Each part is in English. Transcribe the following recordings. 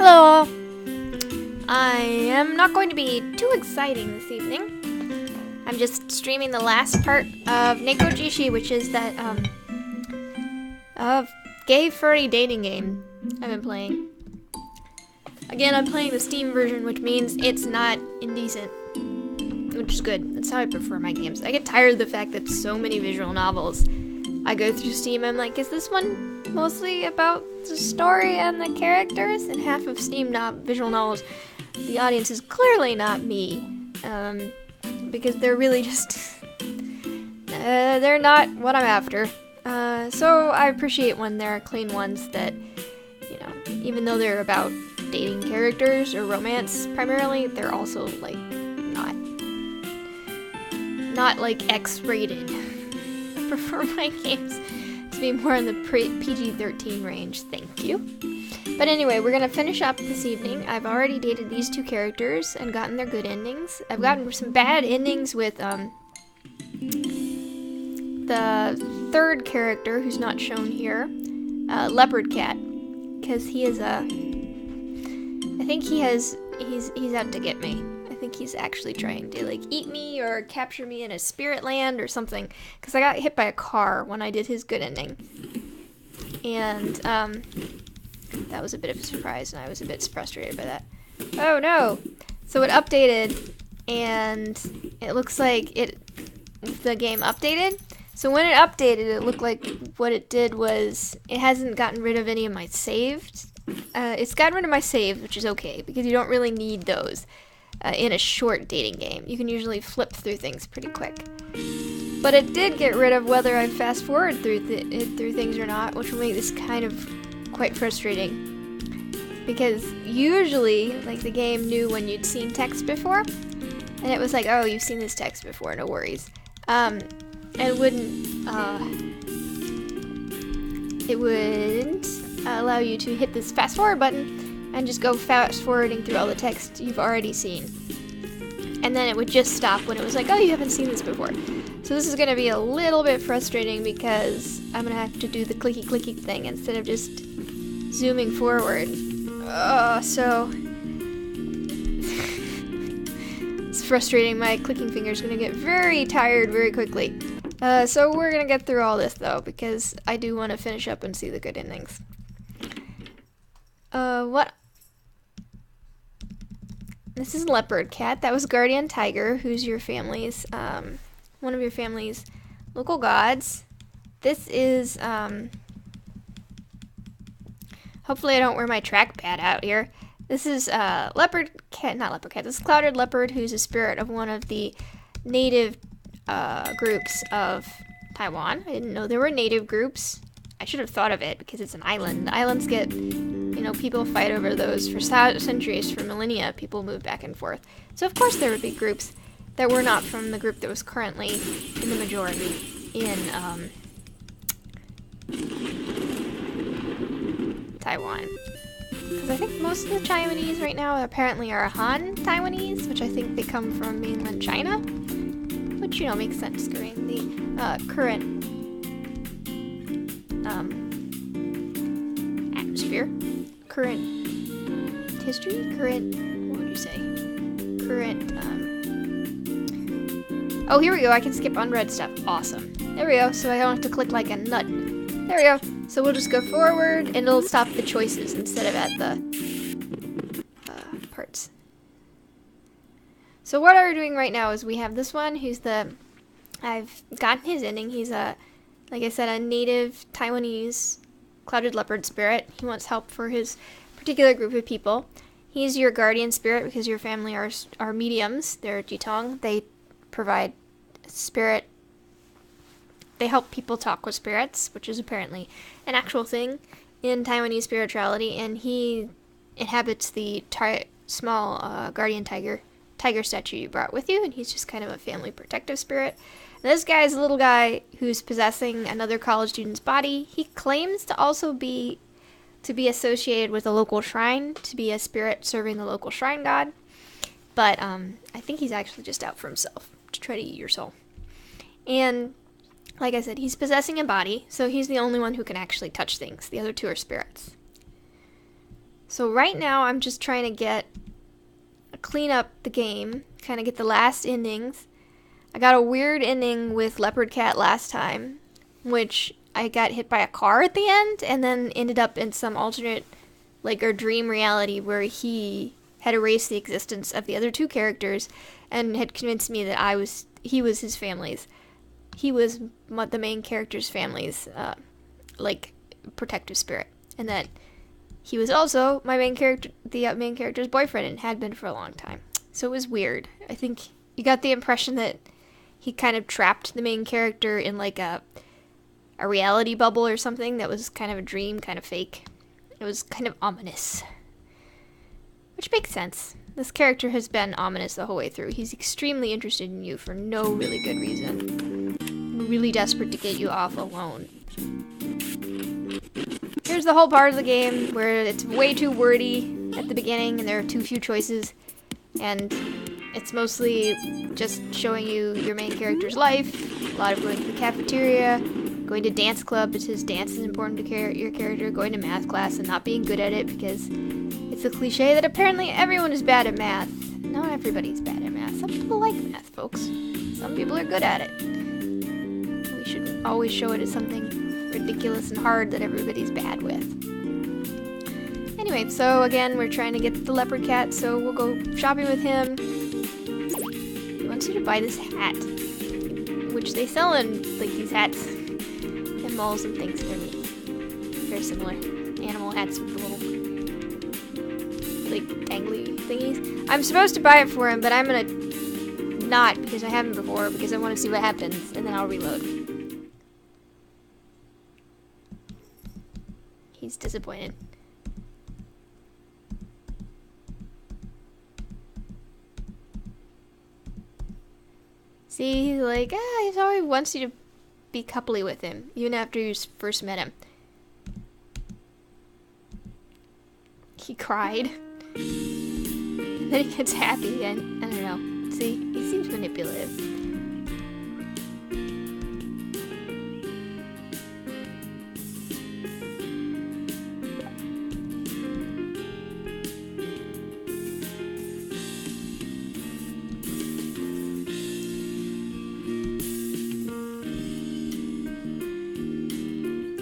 Hello! I am not going to be too exciting this evening. I'm just streaming the last part of Nekojishi, which is that, gay furry dating game I've been playing. Again, I'm playing the Steam version, which means it's not indecent, which is good. That's how I prefer my games. I get tired of the fact that so many visual novels I go through Steam, I'm like, is this one mostly about the story and the characters? And half of Steam visual novels, the audience is clearly not me, because they're really just, they're not what I'm after. So I appreciate when there are clean ones that, you know, even though they're about dating characters or romance primarily, they're also, like, not like X-rated. I prefer my games to be more in the PG-13 range, thank you. But anyway, we're gonna finish up this evening. I've already dated these two characters and gotten their good endings. I've gotten some bad endings with, the third character, who's not shown here, Leopard Cat, because he is I think he's out to get me. I think he's actually trying to, like, eat me or capture me in a spirit land or something, because I got hit by a car when I did his good ending. And, that was a bit of a surprise, and I was a bit frustrated by that. Oh no! So it updated, and it looks like the game updated. So when it updated, it looked like what it did was, it hasn't gotten rid of any of my saved. It's gotten rid of my saves, which is okay, because you don't really need those in a short dating game. You can usually flip through things pretty quick. But it did get rid of whether I fast forward through things or not, which will make this kind of quite frustrating. Because usually, like, the game knew when you'd seen text before, and it was like, oh, you've seen this text before, no worries. It wouldn't allow you to hit this fast forward button and just go fast forwarding through all the text you've already seen. And then it would just stop when it was like, oh, you haven't seen this before. So this is going to be a little bit frustrating because I'm going to have to do the clicky thing instead of just zooming forward. So it's frustrating. My clicking finger is going to get very tired very quickly. So we're going to get through all this, though, because I do want to finish up and see the good endings. This is Leopard Cat. That was Guardian Tiger, who's your family's, one of your family's local gods. This is, hopefully I don't wear my trackpad out here. This is, Leopard Cat, not Leopard Cat, this is Clouded Leopard, who's a spirit of one of the native, groups of Taiwan. I didn't know there were native groups. I should have thought of it, because it's an island. The islands get, you know, people fight over those for centuries, for millennia. People move back and forth. So of course there would be groups that were not from the group that was currently in the majority in Taiwan. Because I think most of the Taiwanese right now apparently are Han Taiwanese, which I think they come from mainland China, which, you know, makes sense given the current atmosphere, current history, what would you say? Oh, here we go, I can skip unread stuff. Awesome. There we go, so I don't have to click like a nut. There we go. So we'll just go forward, and it'll stop the choices instead of at the parts. So what we're doing right now is we have this one who's I've gotten his ending. He's like I said, a native Taiwanese clouded leopard spirit. He wants help for his particular group of people. He's your guardian spirit because your family are mediums. They're Jitong. They provide spirit. They help people talk with spirits, which is apparently an actual thing in Taiwanese spirituality. And he inhabits the small guardian tiger statue you brought with you, and he's just kind of a family protective spirit. And this guy's a little guy who's possessing another college student's body. He claims to also be associated with a local shrine, to be a spirit serving the local shrine god. But I think he's actually just out for himself, to try to eat your soul. And like I said, he's possessing a body, so he's the only one who can actually touch things. The other two are spirits. So right now I'm just trying to clean up the game, kind of get the last endings. I got a weird ending with Leopard Cat last time, which I got hit by a car at the end, and then ended up in some alternate, like, or dream reality where he had erased the existence of the other two characters and had convinced me that he was his family's. He was the main character's family's, like, protective spirit, and that he was also the main character's boyfriend, and had been for a long time. So it was weird. I think you got the impression that he kind of trapped the main character in like a reality bubble or something that was kind of a dream, kind of fake. It was kind of ominous. Which makes sense. This character has been ominous the whole way through. He's extremely interested in you for no really good reason. Really desperate to get you off alone. Here's the whole part of the game where it's way too wordy at the beginning and there are too few choices. And it's mostly just showing you your main character's life. A lot of going to the cafeteria, going to dance club because dance is important to your character, going to math class and not being good at it because it's a cliche that apparently everyone is bad at math. Not everybody's bad at math. Some people like math, folks. Some people are good at it. We shouldn't always show it as something ridiculous and hard that everybody's bad with. Anyway, so again, we're trying to get the Leopard Cat, so we'll go shopping with him. He wants you to buy this hat, which they sell in, like, these hats in malls and things. They're neat. Very similar. Animal hats with the little, like, dangly thingies. I'm supposed to buy it for him, but I'm gonna not, because I haven't before, because I want to see what happens, and then I'll reload. He's disappointed. See, he's like, he always wants you to be coupley with him, even after you first met him. He cried. And then he gets happy again. I don't know. See, he seems manipulative.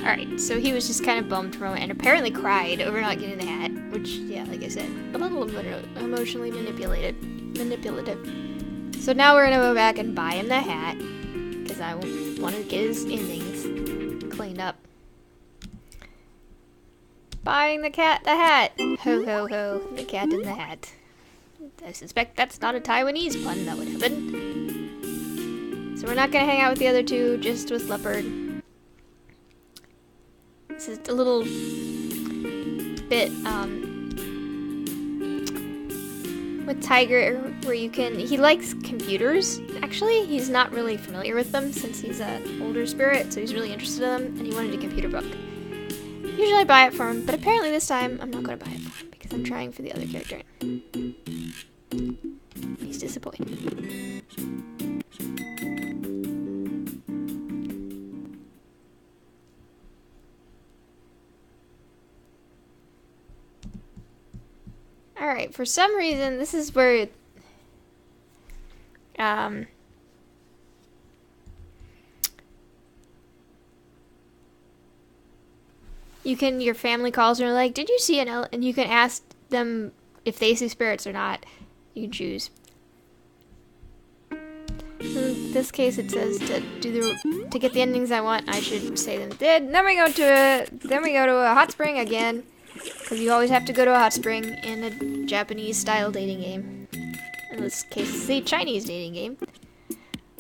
Alright, so he was just kind of bummed from it and apparently cried over not getting the hat, which, yeah, like I said, a little emotionally manipulative. So now we're gonna go back and buy him the hat, because I want to get his endings cleaned up. Buying the cat the hat! Ho ho ho, the cat in the hat. I suspect that's not a Taiwanese pun that would happen. So we're not gonna hang out with the other two, just with Leopard. This is a little bit, with Tiger, where he likes computers, actually. He's not really familiar with them, since he's an older spirit, so he's really interested in them, and he wanted a computer book. Usually I buy it for him, but apparently this time, I'm not going to buy it for him, because I'm trying for the other character. He's disappointed. Alright, for some reason, this is where, your family calls and are like, did you see and you can ask them if they see spirits or not. You can choose. In this case, it says to get the endings I want, I should say them did. And then we go to a hot spring again. Because you always have to go to a hot spring in a Japanese-style dating game. In this case, it's a Chinese dating game.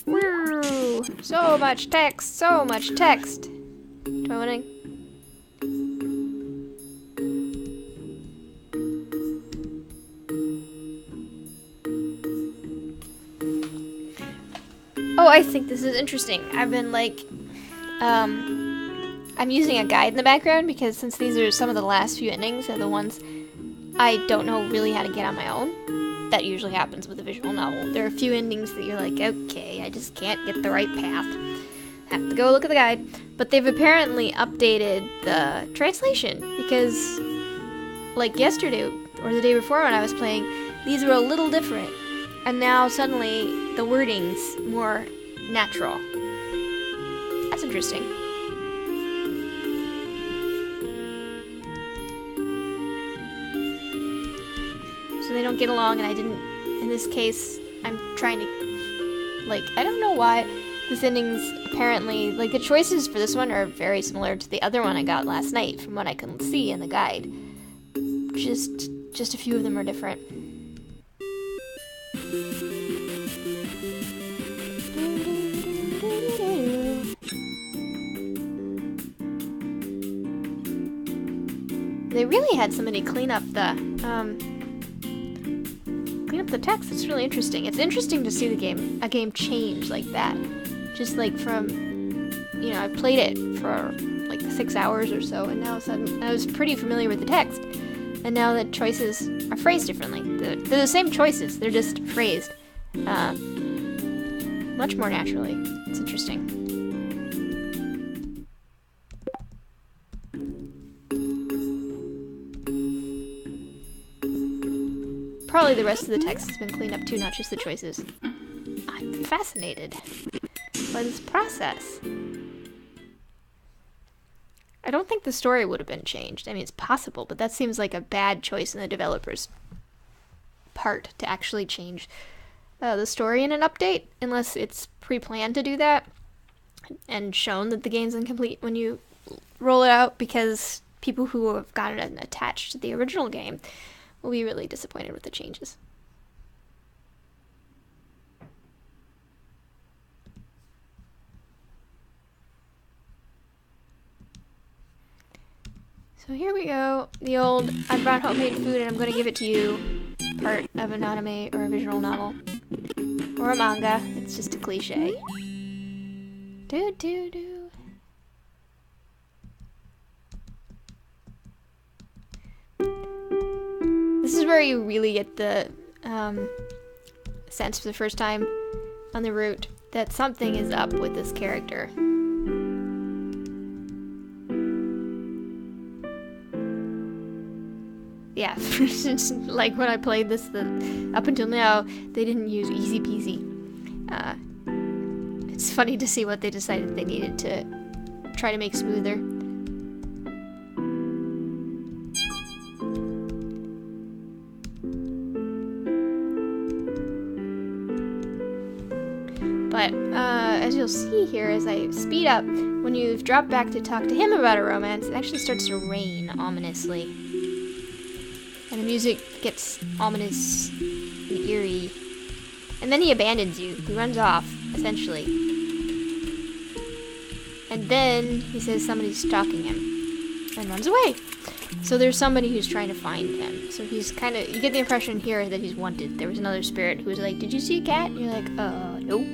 Woo! So much text! So much text! Do I want to... Oh, I think this is interesting. I've been, like, I'm using a guide in the background because since these are some of the last few endings are the ones I don't know really how to get on my own. That usually happens with a visual novel. There are a few endings that you're like, okay, I just can't get the right path. Have to go look at the guide. But they've apparently updated the translation because like yesterday or the day before when I was playing, these were a little different. And now suddenly the wording's more natural. That's interesting. So they don't get along, and I didn't, in this case, I'm trying to, like, I don't know why this ending's apparently, like, the choices for this one are very similar to the other one I got last night, from what I can see in the guide. Just a few of them are different. They really had somebody clean up the text. It's really interesting. It's interesting to see a game change like that. Just like from, you know, I played it for like 6 hours or so, and now suddenly I was pretty familiar with the text, and now the choices are phrased differently. They're the same choices, they're just phrased much more naturally. It's interesting. Probably the rest of the text has been cleaned up too, not just the choices. I'm fascinated by this process. I don't think the story would have been changed. I mean, it's possible, but that seems like a bad choice on the developer's part to actually change the story in an update, unless it's pre-planned to do that and shown that the game's incomplete when you roll it out, because people who have gotten it attached to the original game will be really disappointed with the changes. So here we go, the old I brought homemade food and I'm going to give it to you part of an anime or a visual novel. Or a manga, it's just a cliche. Do. This is where you really get the sense for the first time on the route that something is up with this character. Yeah, it's like when I played this, up until now, they didn't use easy peasy. It's funny to see what they decided they needed to try to make smoother. But as you'll see here, as I speed up, when you've dropped back to talk to him about a romance, it actually starts to rain ominously. And the music gets ominous and eerie. And then he abandons you. He runs off, essentially. And then he says somebody's stalking him. And runs away. So there's somebody who's trying to find him. So he's kind of, you get the impression here that he's wanted. There was another spirit who was like, "Did you see a cat?" And you're like, nope.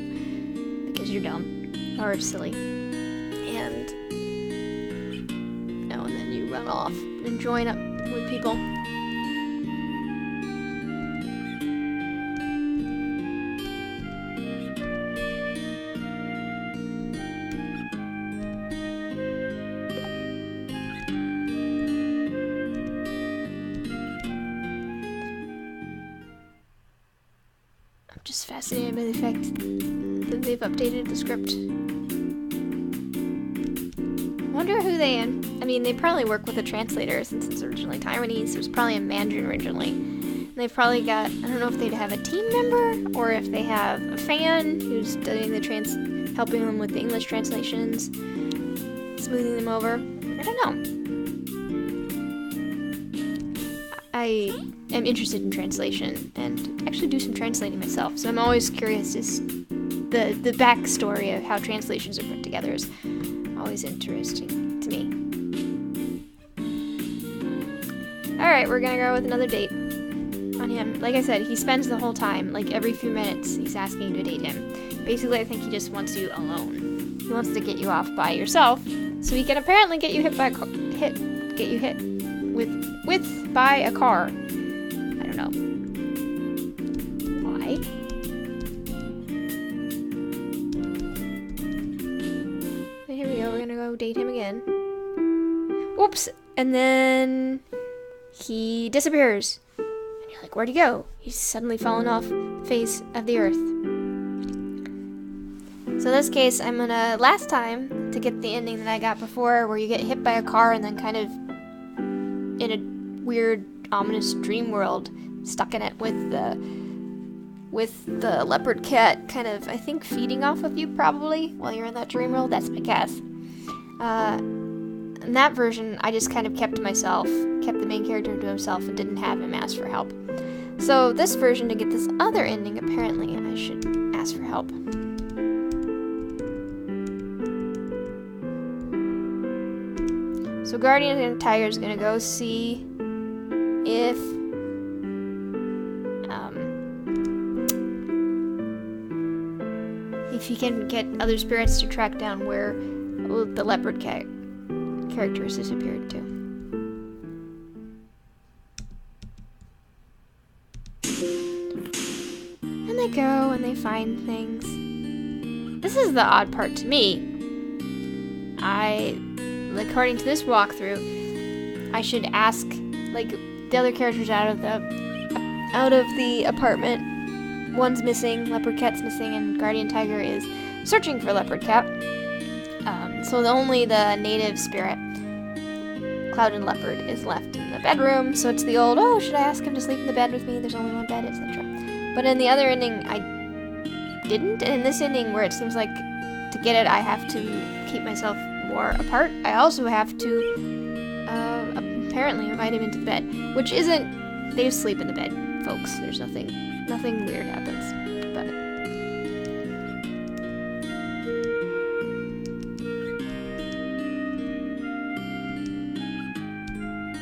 Because you're dumb. Or silly. And then you run off and join up with people. Just fascinated by the fact that they've updated the script. I wonder who they I mean, they probably work with a translator since it's originally Taiwanese. It was probably in Mandarin originally. And they've probably got, I don't know if they'd have a team member or if they have a fan who's studying the helping them with the English translations, smoothing them over. I don't know. I am interested in translation and actually do some translating myself, so I'm always curious. The backstory of how translations are put together is always interesting to me. Alright, we're gonna go with another date on him. Like I said, he spends the whole time, like every few minutes, he's asking you to date him. Basically, I think he just wants you alone. He wants to get you off by yourself, so he can apparently get you hit by by a car. I don't know why. So here we go. We're gonna go date him again. Oops. And then he disappears. And you're like, where'd he go? He's suddenly fallen off the face of the earth. So in this case, I'm gonna, last time, to get the ending that I got before, where you get hit by a car and then kind of in a weird, ominous dream world, stuck in it with the leopard cat kind of, I think, feeding off of you probably while you're in that dream world. That's my guess. In that version, I just kind of kept to myself, kept the main character to himself, and didn't have him ask for help. So this version, to get this other ending, apparently I should ask for help. So Guardian Tiger is gonna go see if he can get other spirits to track down where the Leopard Cat character has disappeared to. And they go and they find things. This is the odd part to me. According to this walkthrough, I should ask, like, the other characters out of the apartment. One's missing, Leopard Cat's missing, and Guardian Tiger is searching for Leopard Cat. So only the native spirit, Cloud and Leopard, is left in the bedroom. So it's the old, oh, should I ask him to sleep in the bed with me? There's only one bed, etc. But in the other ending, I didn't. And in this ending, where it seems like to get it, I have to keep myself more apart, I also have to apparently invite him into the bed, which isn't, they just sleep in the bed, folks. There's nothing weird happens, but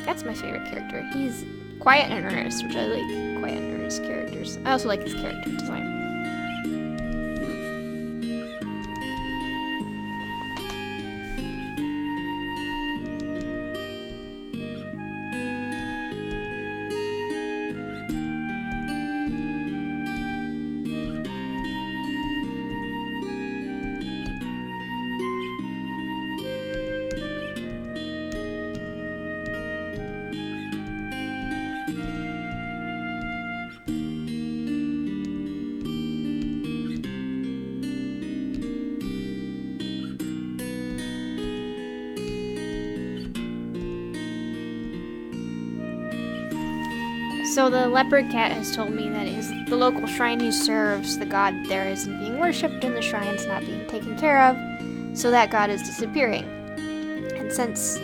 that's my favorite character. He's quiet and earnest, which I like quiet and earnest characters. I also like his character design. So the Leopard Cat has told me that the local shrine he serves, the god there isn't being worshipped and the shrine's not being taken care of, so that god is disappearing. And since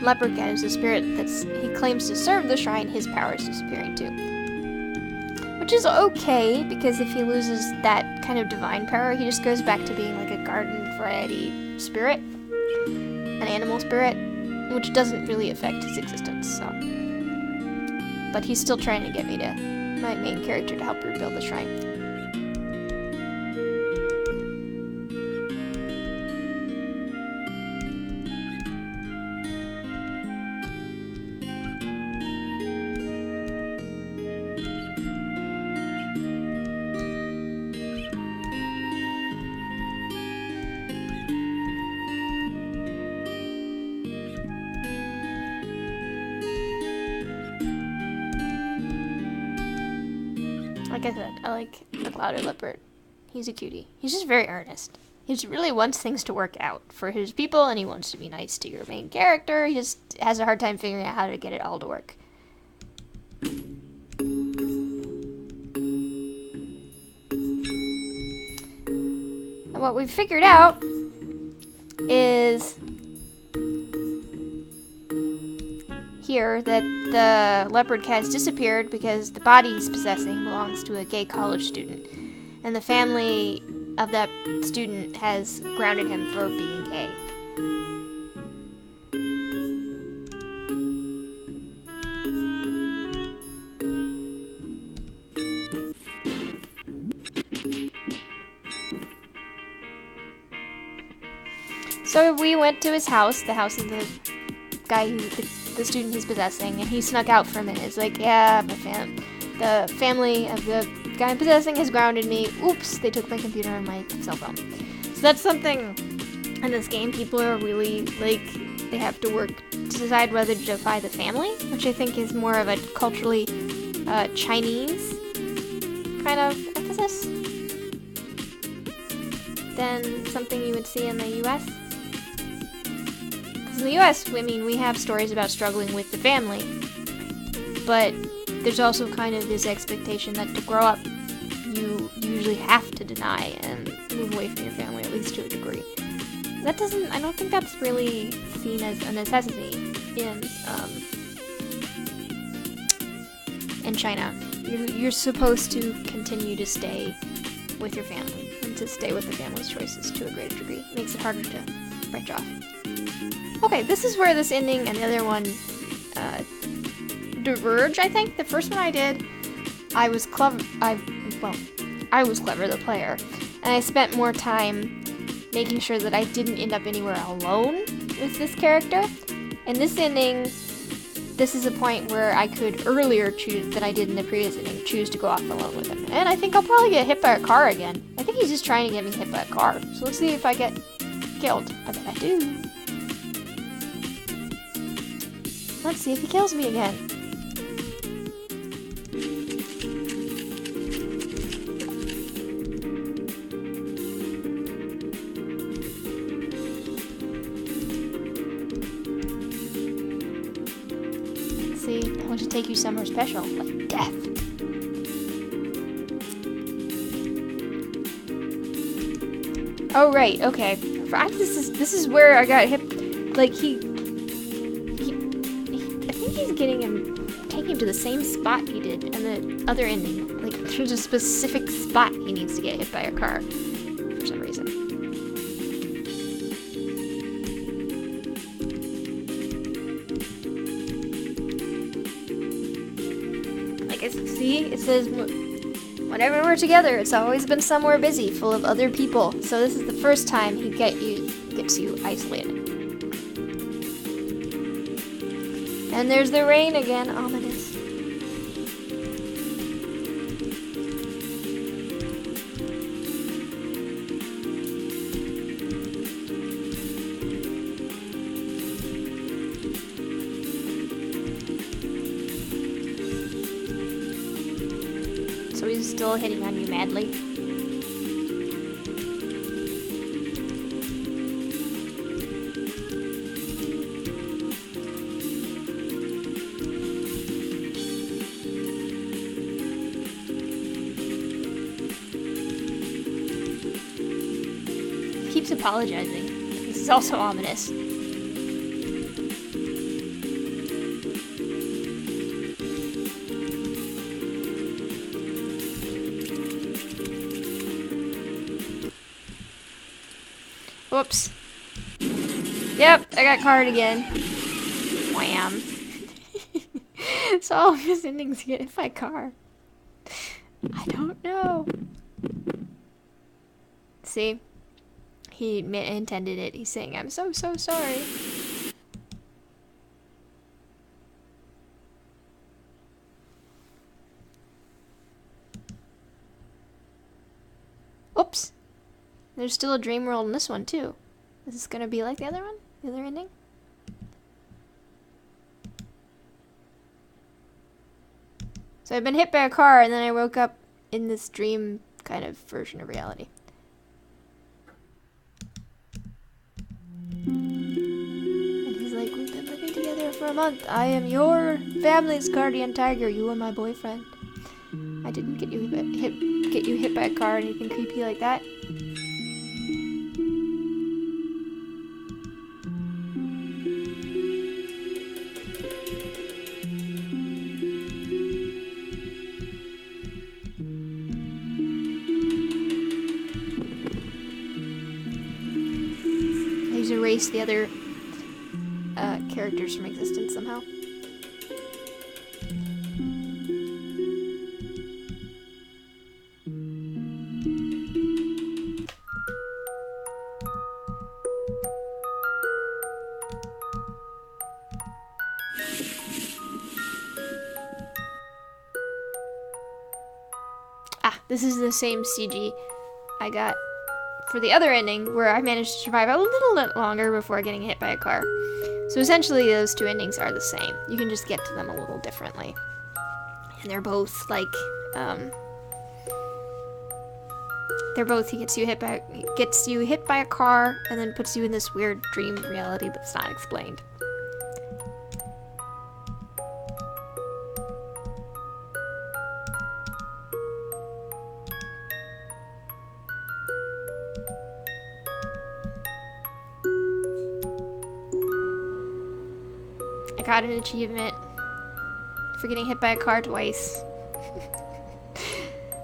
Leopard Cat is a spirit he claims to serve the shrine, his power is disappearing too. Which is okay, because if he loses that kind of divine power, he just goes back to being like a garden variety spirit, an animal spirit, which doesn't really affect his existence, so. But he's still trying to get me to, my main character, to help rebuild the shrine. Like I said, I like the Cloud and Leopard. He's a cutie. He's just very earnest. He just really wants things to work out for his people, and he wants to be nice to your main character. He just has a hard time figuring out how to get it all to work. And what we've figured out is here that the Leopard Cat has disappeared because the body he's possessing belongs to a gay college student, and the family of that student has grounded him for being gay. So we went to his house, the house of the guy the student he's possessing, and he snuck out for a minute. It's like, yeah, the family of the guy I'm possessing has grounded me. Oops, they took my computer and my cell phone. So that's something in this game, people are really, like, they have to work to decide whether to defy the family, which I think is more of a culturally Chinese kind of emphasis than something you would see in the US. Because in the US, I mean, we have stories about struggling with the family, but there's also kind of this expectation that to grow up, you usually have to deny and move away from your family, at least to a degree. That doesn't, I don't think that's really seen as a necessity in China. You're supposed to continue to stay with your family and to stay with the family's choices to a greater degree. It makes it harder to branch off. Okay, this is where this ending and the other one diverge, I think. The first one I did, I was clever, I was clever, the player, and I spent more time making sure that I didn't end up anywhere alone with this character. In this ending, this is a point where I could earlier choose, than I did in the previous ending, choose to go off alone with him. And I think I'll probably get hit by a car again. I think he's just trying to get me hit by a car. So let's see if I get killed. I bet I do. Let's see if he kills me again. See, I want to take you somewhere special, like death. Oh right, okay. This is where I got hit. Like I think he's taking him to the same spot he did in the other ending. Like there's a specific spot he needs to get hit by a car for some reason. See, it says, whenever we're together, it's always been somewhere busy, full of other people. So this is the first time he gets you isolated. And there's the rain again, ominous. So he's still hitting on you madly. He keeps apologizing. This is also ominous. Whoops. Yep, I got carded again. Wham. So all of his endings get hit by car. I don't know. See? He intended it. He's saying, I'm so sorry. Oops. There's still a dream world in this one, too. Is this gonna be like the other one? The other ending? So I've been hit by a car, and then I woke up in this dream kind of version of reality. And he's like, we've been living together for a month. I am your family's guardian tiger. You are my boyfriend. I didn't get you hit by a car or anything creepy like that. He's erased the other characters from existence somehow. This is the same CG I got for the other ending, where I managed to survive a little bit longer before getting hit by a car. So essentially, those two endings are the same. You can just get to them a little differently. And they're both, like, he gets you hit by a car, and then puts you in this weird dream reality that's not explained. I got an achievement for getting hit by a car twice.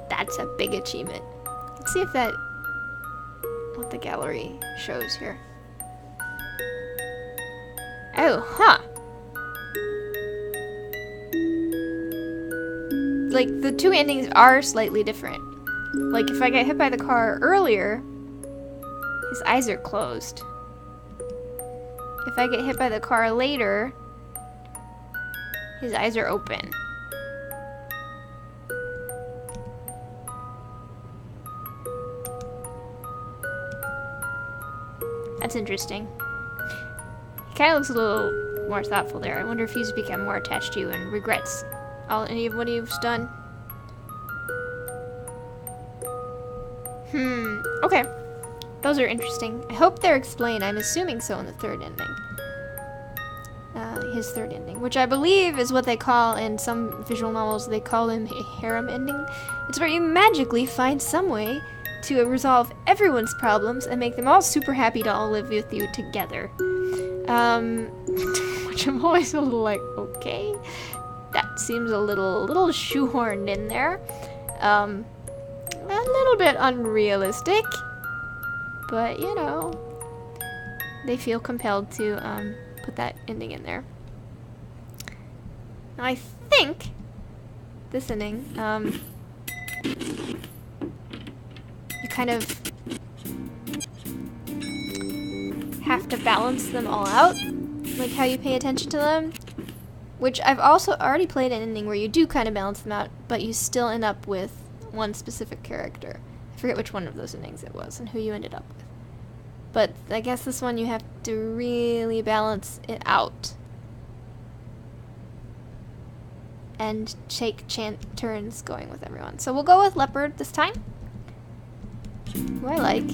That's a big achievement. Let's see if what the gallery shows here. Oh, huh. Like, the two endings are slightly different. Like, if I get hit by the car earlier, his eyes are closed. If I get hit by the car later, his eyes are open. That's interesting. He kind of looks a little more thoughtful there. I wonder if he's become more attached to you and regrets any of what he's done. Okay. Those are interesting. I hope they're explained. I'm assuming so in the third ending. His third ending, which I believe is what they call, in some visual novels, they call him a harem ending. It's where you magically find some way to resolve everyone's problems and make them all super happy to all live with you together. Which I'm always a little like, okay, that seems a little shoehorned in there. A little bit unrealistic, but you know, they feel compelled to put that ending in there. Now I think this ending, you kind of have to balance them all out, like how you pay attention to them, which I've also already played an ending where you do kind of balance them out, but you still end up with one specific character. I forget which one of those endings it was and who you ended up with. But I guess this one you have to really balance it out and take turns going with everyone. So we'll go with Leopard this time, who I like.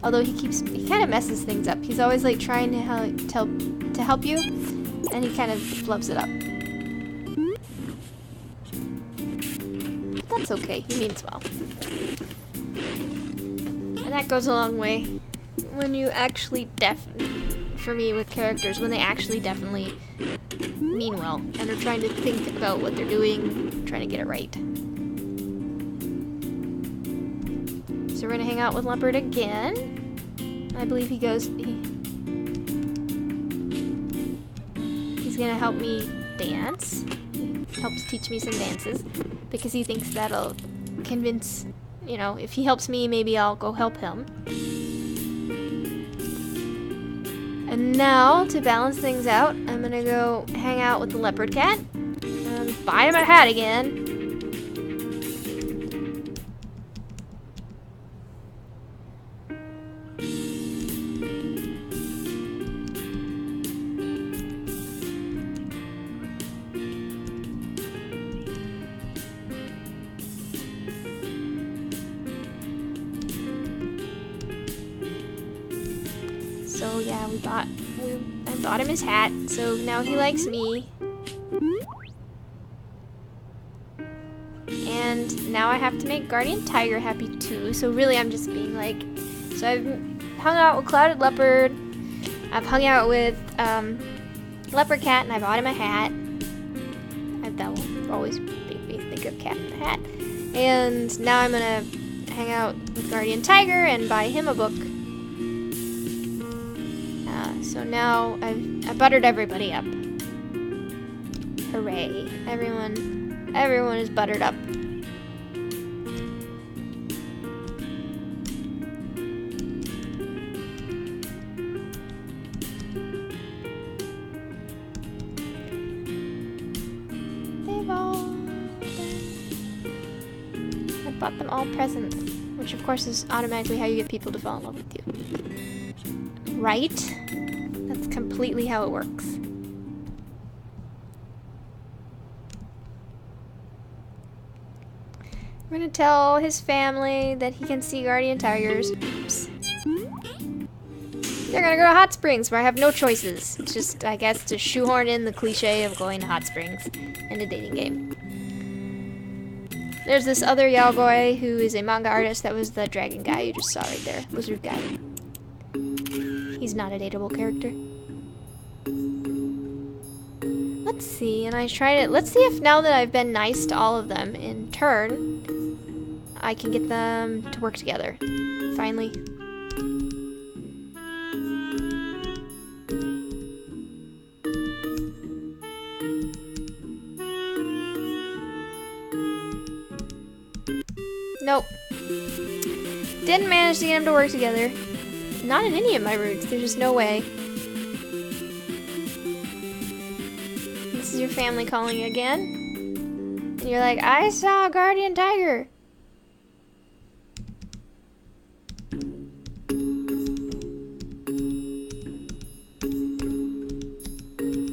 Although he kind of messes things up. He's always like trying to help you, and he kind of flubs it up. But that's okay. He means well, and that goes a long way when you actually for me with characters, when they actually definitely mean well and are trying to think about what they're doing, trying to get it right. So we're gonna hang out with Leopard again. I believe he's gonna help me dance. He helps teach me some dances because he thinks that'll convince, you know, if he helps me, maybe I'll go help him. And now, to balance things out, I'm gonna go hang out with the Leopard Cat. Buy him a hat again. So yeah, I bought him his hat, so now he likes me. And now I have to make Guardian Tiger happy too, so really I'm just being like... So I've hung out with Clouded Leopard, I've hung out with Leopard Cat, and I bought him a hat. That will always make me think of Cat in the Hat. And now I'm gonna hang out with Guardian Tiger and buy him a book. So now I've buttered everybody up. Hooray. Everyone is buttered up. They've all... I bought them all presents which of course is automatically how you get people to fall in love with you. Right? That's completely how it works. We're gonna tell his family that he can see guardian tigers. Oops. They're gonna go to hot springs where I have no choices. It's just, I guess, to shoehorn in the cliche of going to hot springs in a dating game. There's this other Yaogoi who is a manga artist. That was the dragon guy you just saw right there. Lizard guy. He's not a dateable character. Let's see, and I tried it. Let's see if now that I've been nice to all of them in turn, I can get them to work together. Finally. Nope. Didn't manage to get them to work together. Not in any of my routes. There's just no way. This is your family calling you again. And you're like, I saw a guardian tiger.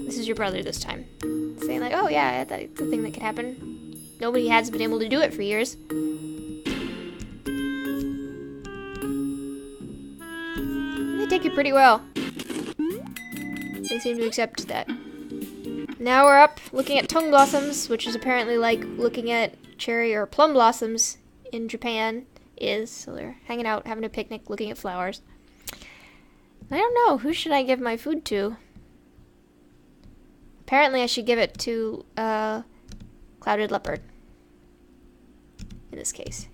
This is your brother this time. Saying like, oh yeah, that's a thing that could happen. Nobody has been able to do it for years. They take it pretty well. They seem to accept that. Now we're up looking at tongue blossoms, which is apparently like looking at cherry or plum blossoms in Japan is. So they're hanging out, having a picnic, looking at flowers. I don't know, who should I give my food to? Apparently I should give it to Clouded Leopard. In this case.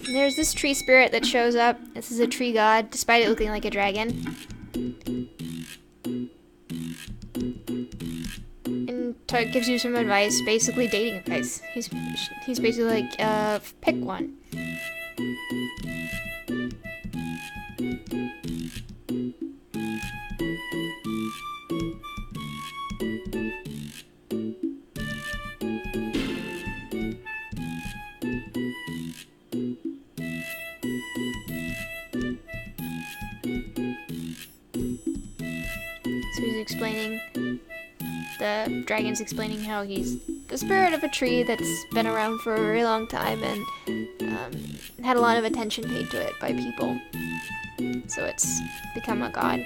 And there's this tree spirit that shows up. This is a tree god, despite it looking like a dragon. And gives you some advice, basically dating advice. He's basically like, pick one. So he's explaining, the dragon's explaining how he's the spirit of a tree that's been around for a very long time and had a lot of attention paid to it by people. So it's become a god.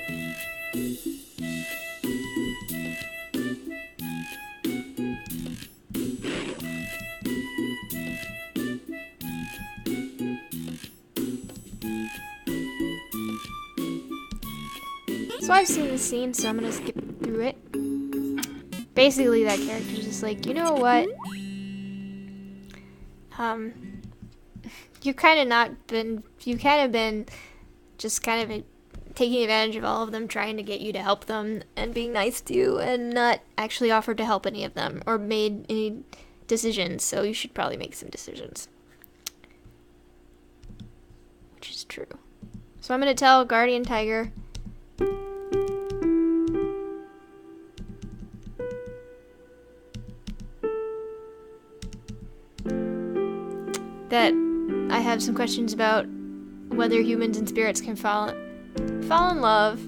So I've seen this scene, so I'm gonna skip through it. Basically, that character's just like, you know what? You've kind of been just kind of taking advantage of all of them, trying to get you to help them and being nice to you, and not actually offered to help any of them or made any decisions. So you should probably make some decisions, which is true. So I'm gonna tell Guardian Tiger. That I have some questions about whether humans and spirits can fall in love.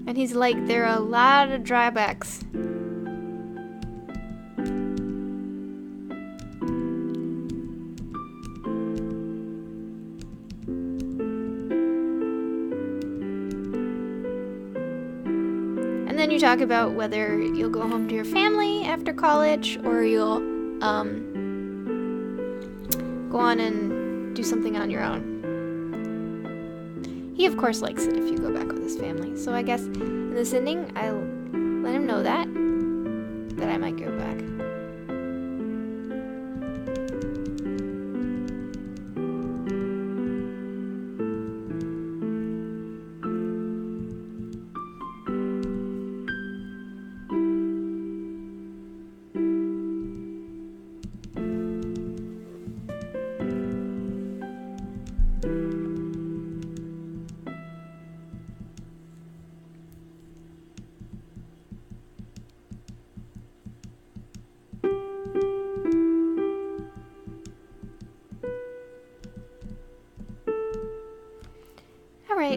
And he's like, there are a lot of drawbacks. And then you talk about whether you'll go home to your family after college or you'll go on and do something on your own. He, of course, likes it if you go back with his family. So I guess in this ending, I'll let him know that I might go back.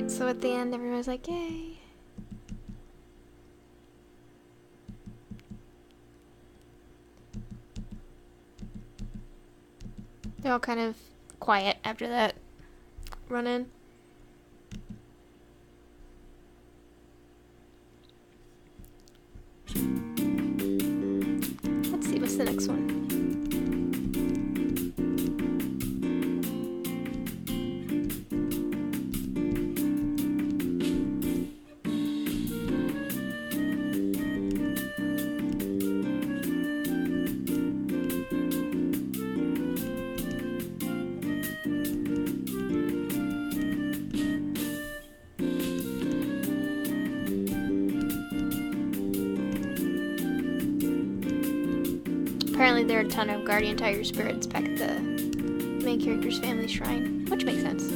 So at the end, everyone's like, yay. They're all kind of quiet after that run-in. Let's see, what's the next one? Apparently there are a ton of guardian tiger spirits back at the main character's family shrine, which makes sense.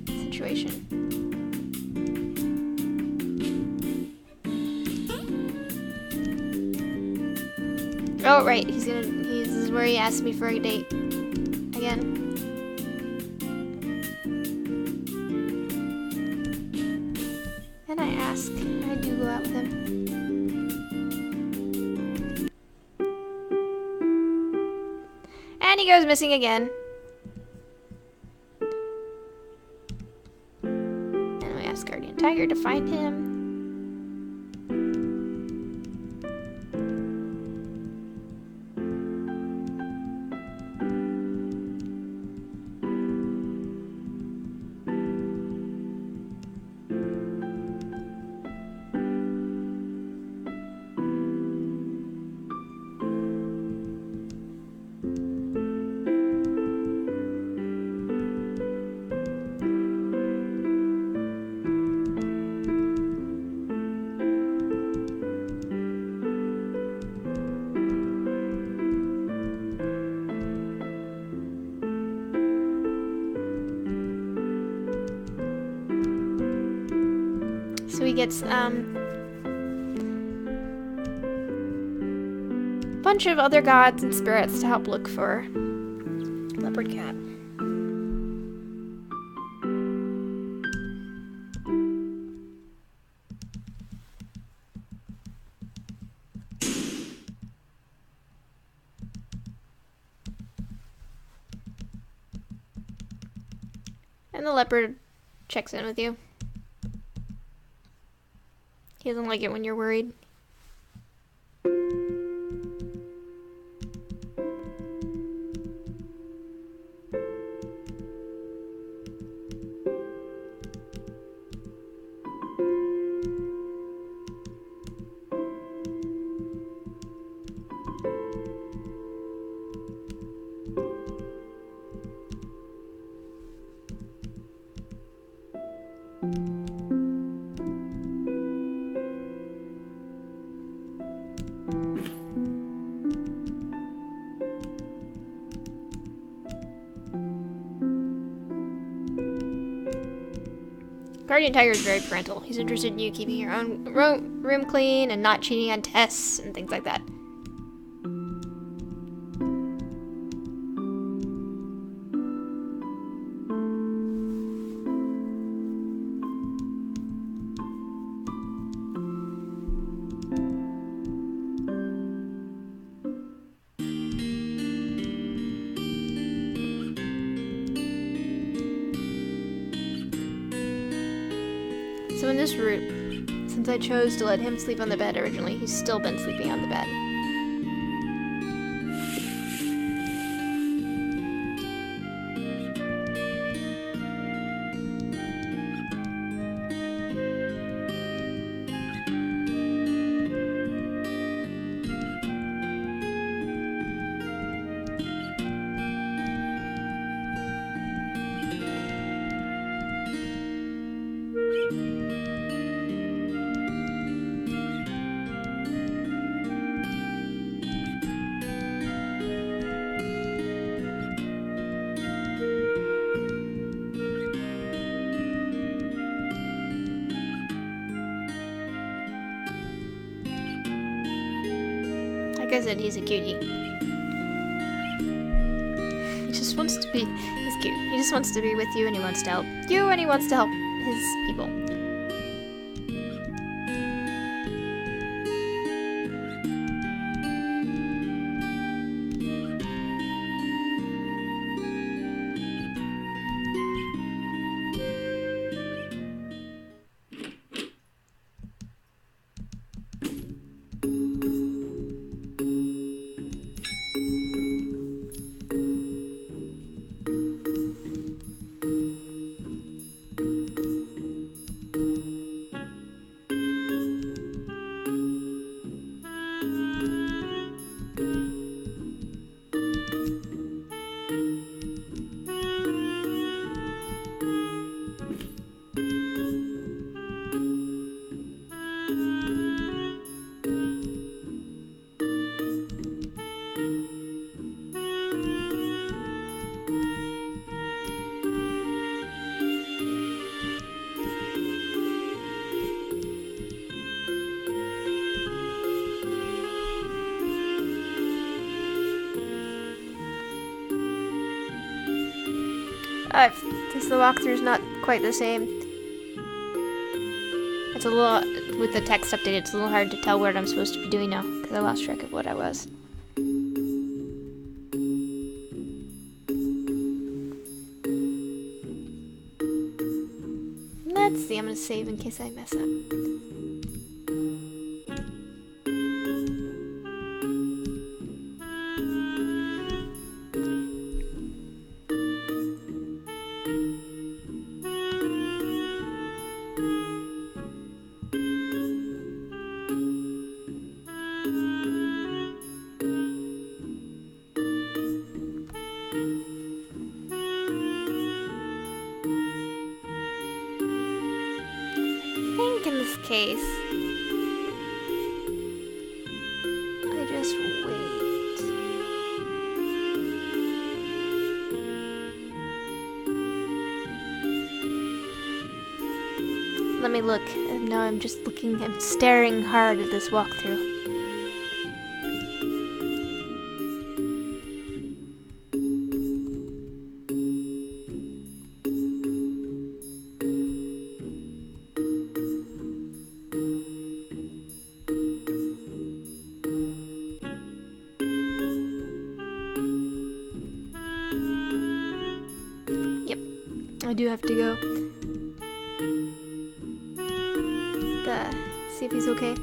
Situation. Oh, right, this is where he asked me for a date. Again. And I ask, I do go out with him. And he goes missing again. Guardian Tiger to find him. So he gets a bunch of other gods and spirits to help look for Leopard Cat. And the leopard checks in with you. He doesn't like it when you're worried. Guardian Tiger is very parental. He's interested in you keeping your own room clean and not cheating on tests and things like that. So in this route, since I chose to let him sleep on the bed originally, he's still been sleeping on the bed. Like I said, he's a cutie. He just wants to be... He's cute. He just wants to be with you, and he wants to help you, and he wants to help his people. Guess the walkthrough's not quite the same. It's a little, with the text updated, it's a little hard to tell what I'm supposed to be doing now, because I lost track of what I was. Let's see, I'm gonna save in case I mess up. In this case, I just wait. Let me look. And now I'm just looking, I'm staring hard at this walkthrough. I do have to go. See if he's okay.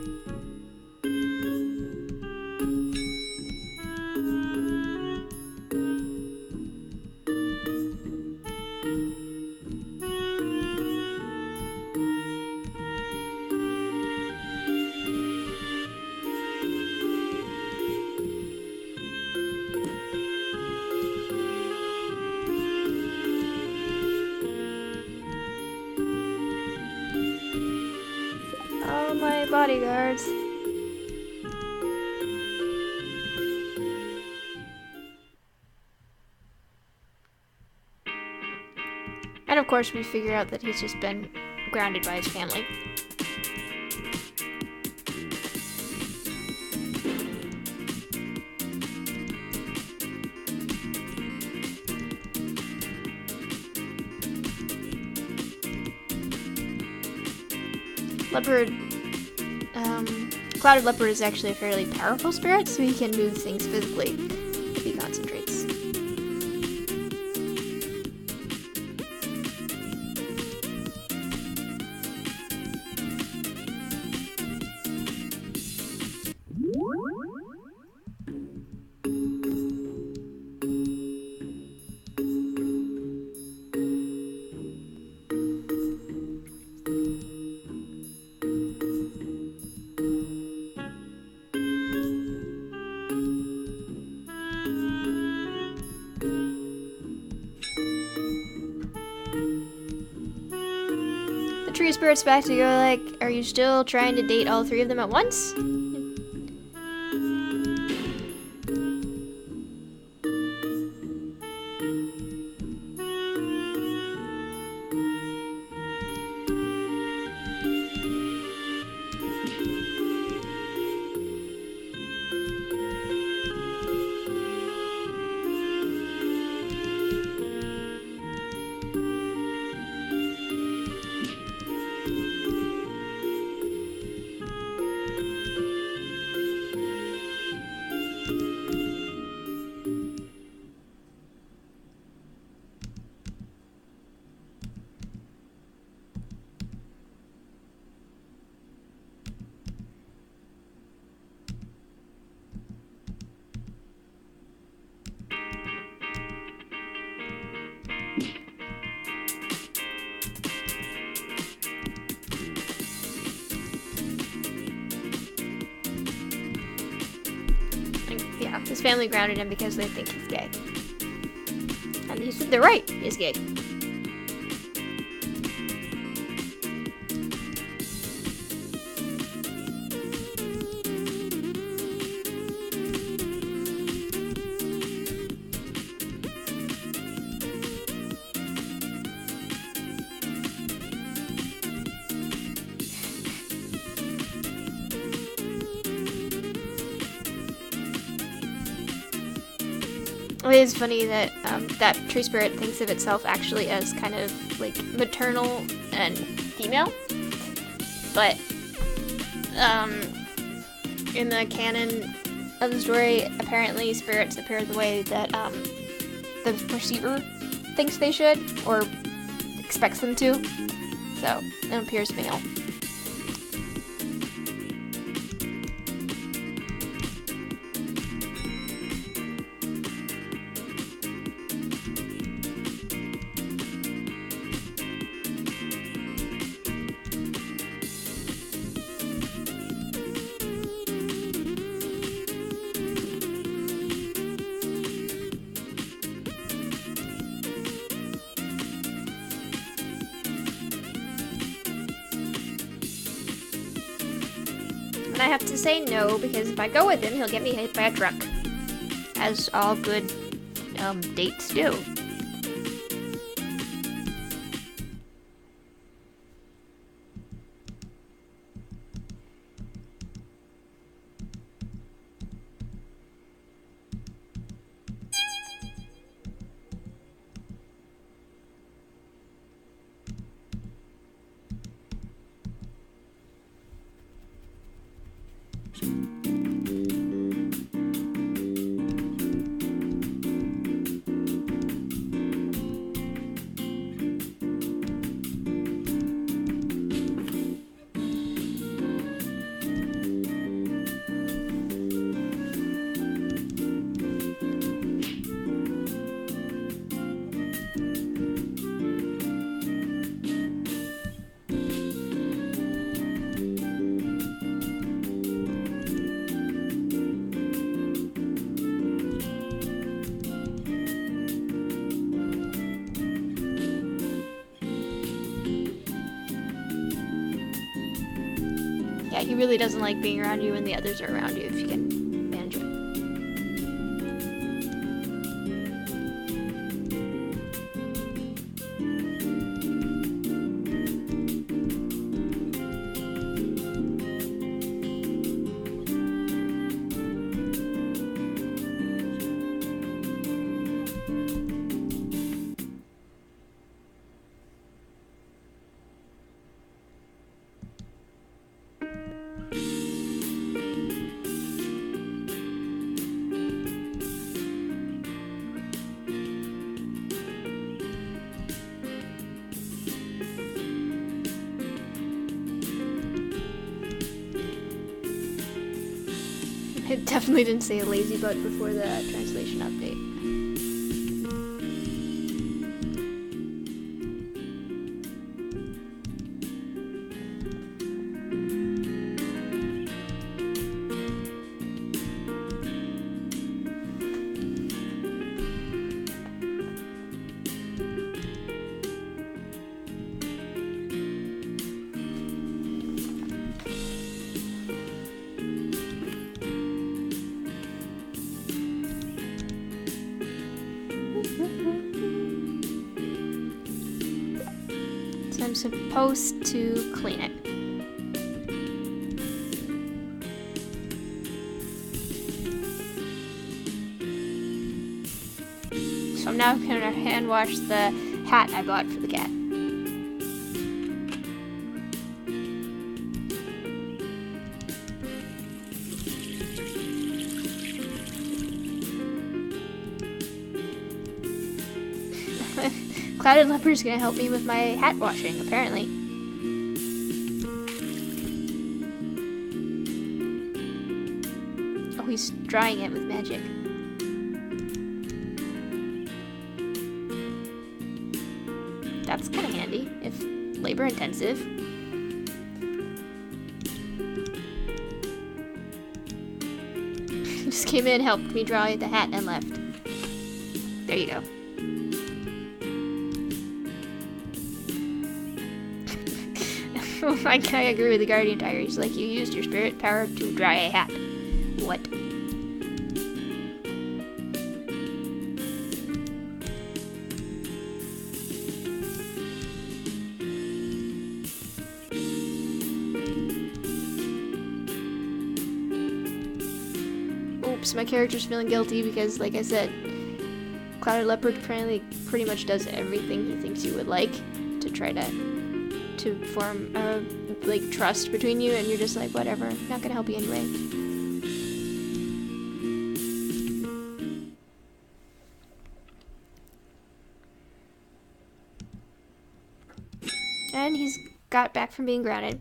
My bodyguards. And of course we figure out that he's just been grounded by his family. Clouded Leopard is actually a fairly powerful spirit, so he can move things physically if he concentrates. Tree Spirit's back to go like, are you still trying to date all three of them at once? Yeah, his family grounded him because they think he's gay. And he said they're right, he's gay. It is funny that that tree spirit thinks of itself actually as kind of like maternal and female, but in the canon of the story, apparently spirits appear the way that the receiver thinks they should or expects them to, so it appears male. And I have to say no, because if I go with him, he'll get me hit by a truck. As all good dates do. Yeah, he really doesn't like being around you when the others are around you, if you can manage it. It definitely didn't say a lazy butt before the translation update. So I'm supposed to clean it. So I'm now gonna hand wash the hat I bought for the cat. Clouded Leopard's gonna help me with my hat washing, apparently. Oh, he's drying it with magic. that's kind of handy, if labor intensive. Just came in, helped me draw the hat, and left. There you go. I agree with the Guardian Tiger. He's like, you used your spirit power to draw a hat. What? Oops, my character's feeling guilty because, like I said, Clouded Leopard apparently pretty much does everything he thinks you would like to try to form like trust between you, and you're just like, whatever, not gonna help you anyway. And he's got back from being grounded.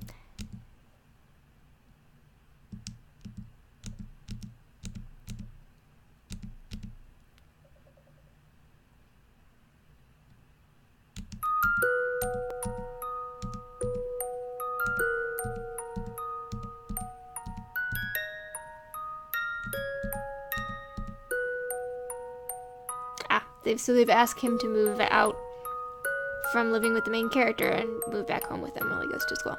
They've asked him to move out from living with the main character and move back home with them while he goes to school.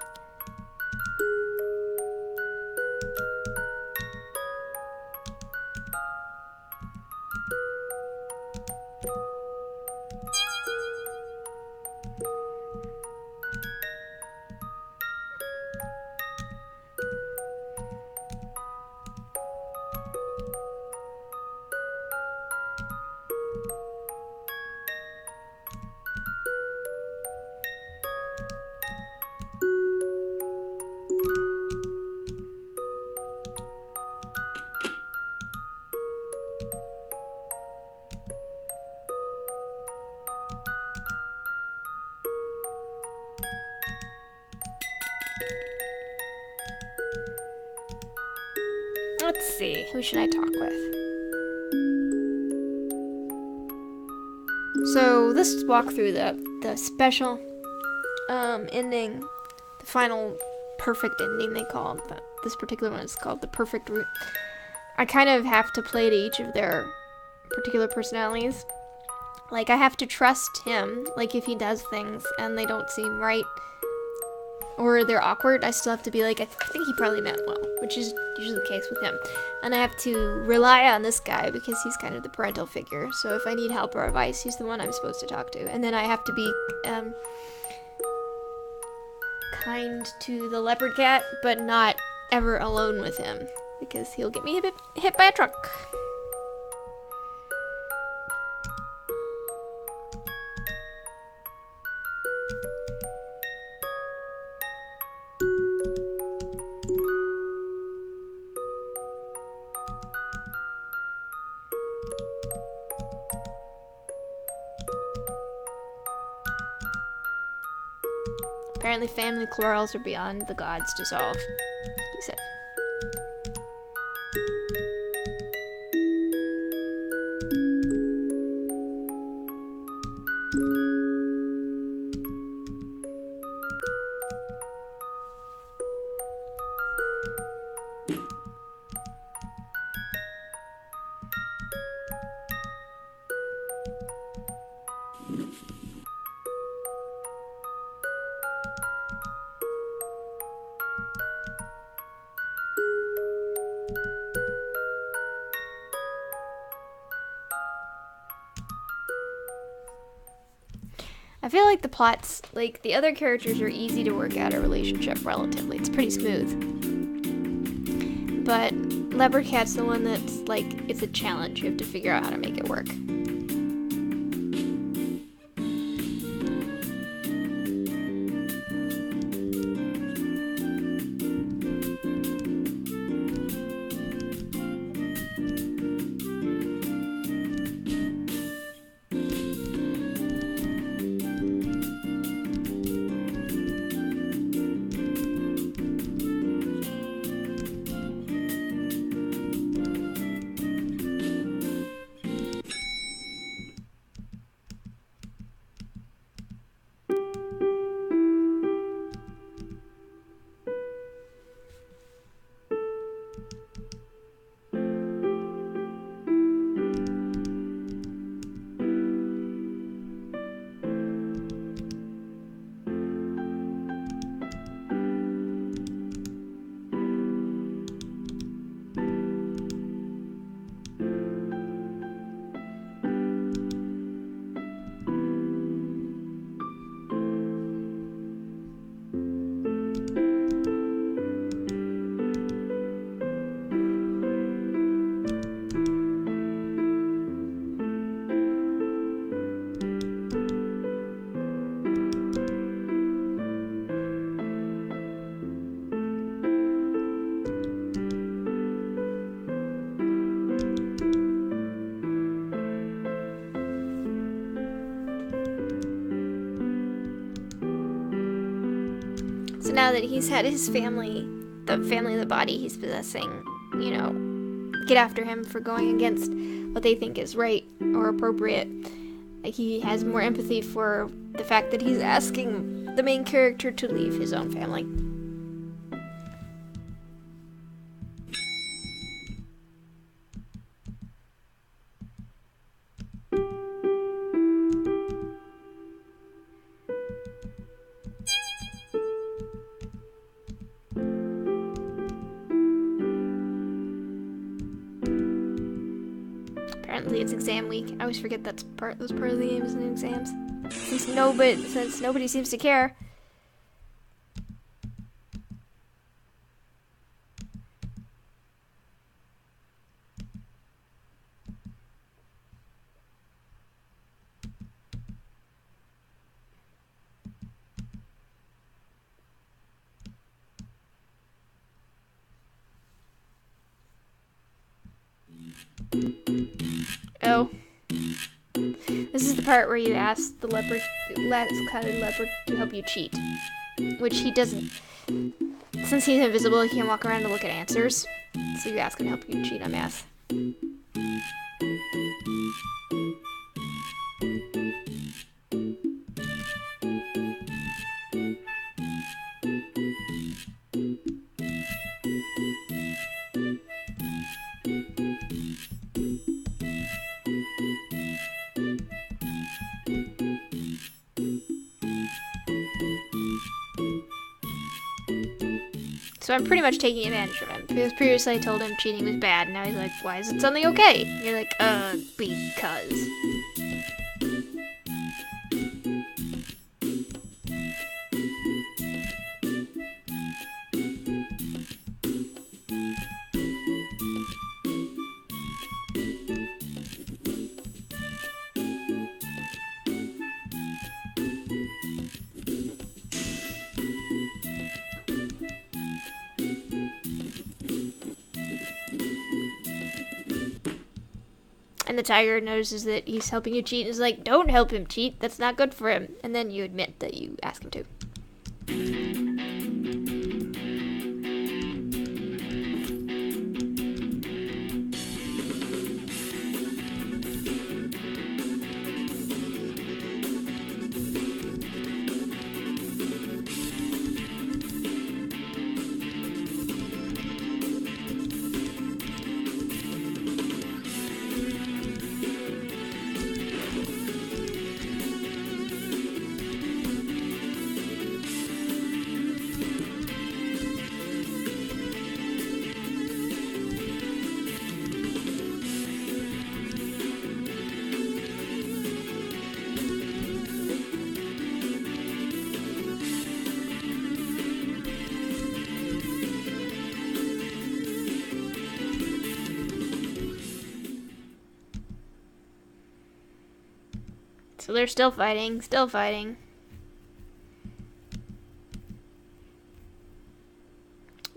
Let's see, who should I talk with? So let's walk through the special ending, the final perfect ending they call it. This particular one is called the perfect route. I kind of have to play to each of their particular personalities. Like, I have to trust him, like if he does things and they don't seem right, or they're awkward, I still have to be like, I think he probably meant well, which is usually the case with him. And I have to rely on this guy because he's kind of the parental figure. So if I need help or advice, he's the one I'm supposed to talk to. And then I have to be kind to the Leopard Cat, but not ever alone with him because he'll get me hit by a truck. Apparently family quarrels are beyond the gods to solve, he said. I feel like the plots, like, the other characters are easy to work out a relationship relatively. It's pretty smooth. But Leopard Cat's the one that's, like, it's a challenge. You have to figure out how to make it work. So now that he's had his family, the family of the body he's possessing, you know, get after him for going against what they think is right or appropriate. Like, he has more empathy for the fact that he's asking the main character to leave his own family. Apparently it's exam week. I always forget that's part of the game is in exams. Since nobody seems to care. Oh. This is the part where you ask the last-clouded leopard to help you cheat. Which he doesn't. Since he's invisible, he can't walk around and look at answers. So you ask him to help you cheat on math. So I'm pretty much taking advantage of him. Because previously I told him cheating was bad, and now he's like, why is it suddenly okay? And you're like, because. And the tiger notices that he's helping you cheat and is like, don't help him cheat, that's not good for him. And then you admit that you ask him to. So they're still fighting, still fighting.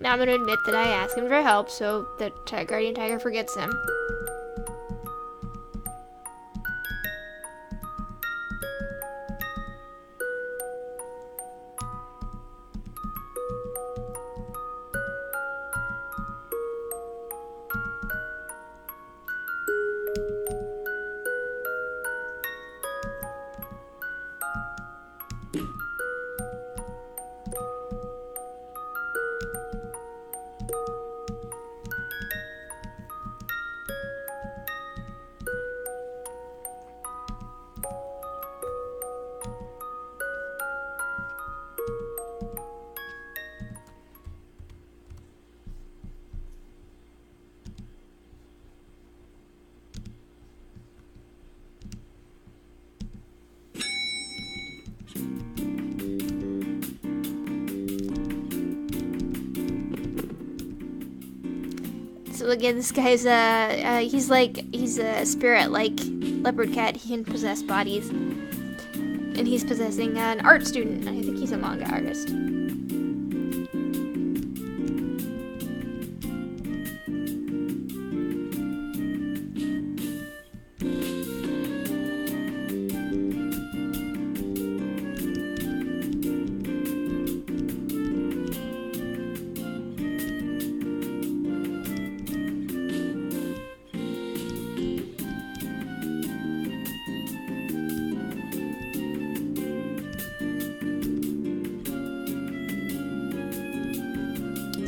Now I'm going to admit that I asked him for help so that Guardian Tiger forgets him. So again, this guy's he's a spirit like Leopard Cat. He can possess bodies, and he's possessing an art student. I think he's a manga artist.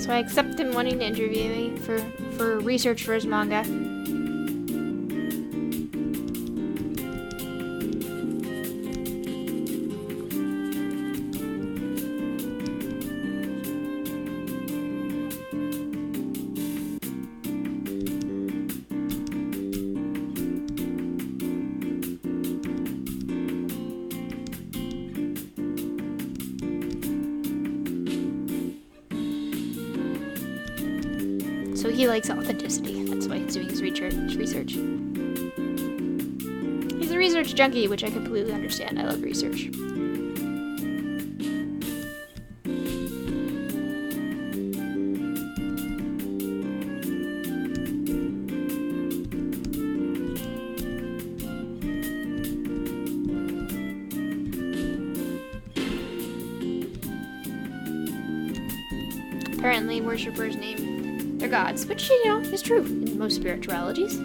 So I accept him wanting to interview me for research for his manga. So he likes authenticity. That's why he's doing his research. He's a research junkie, which I completely understand. I love research. Apparently, worshippers name their gods, which, you know, is true in most spiritualities.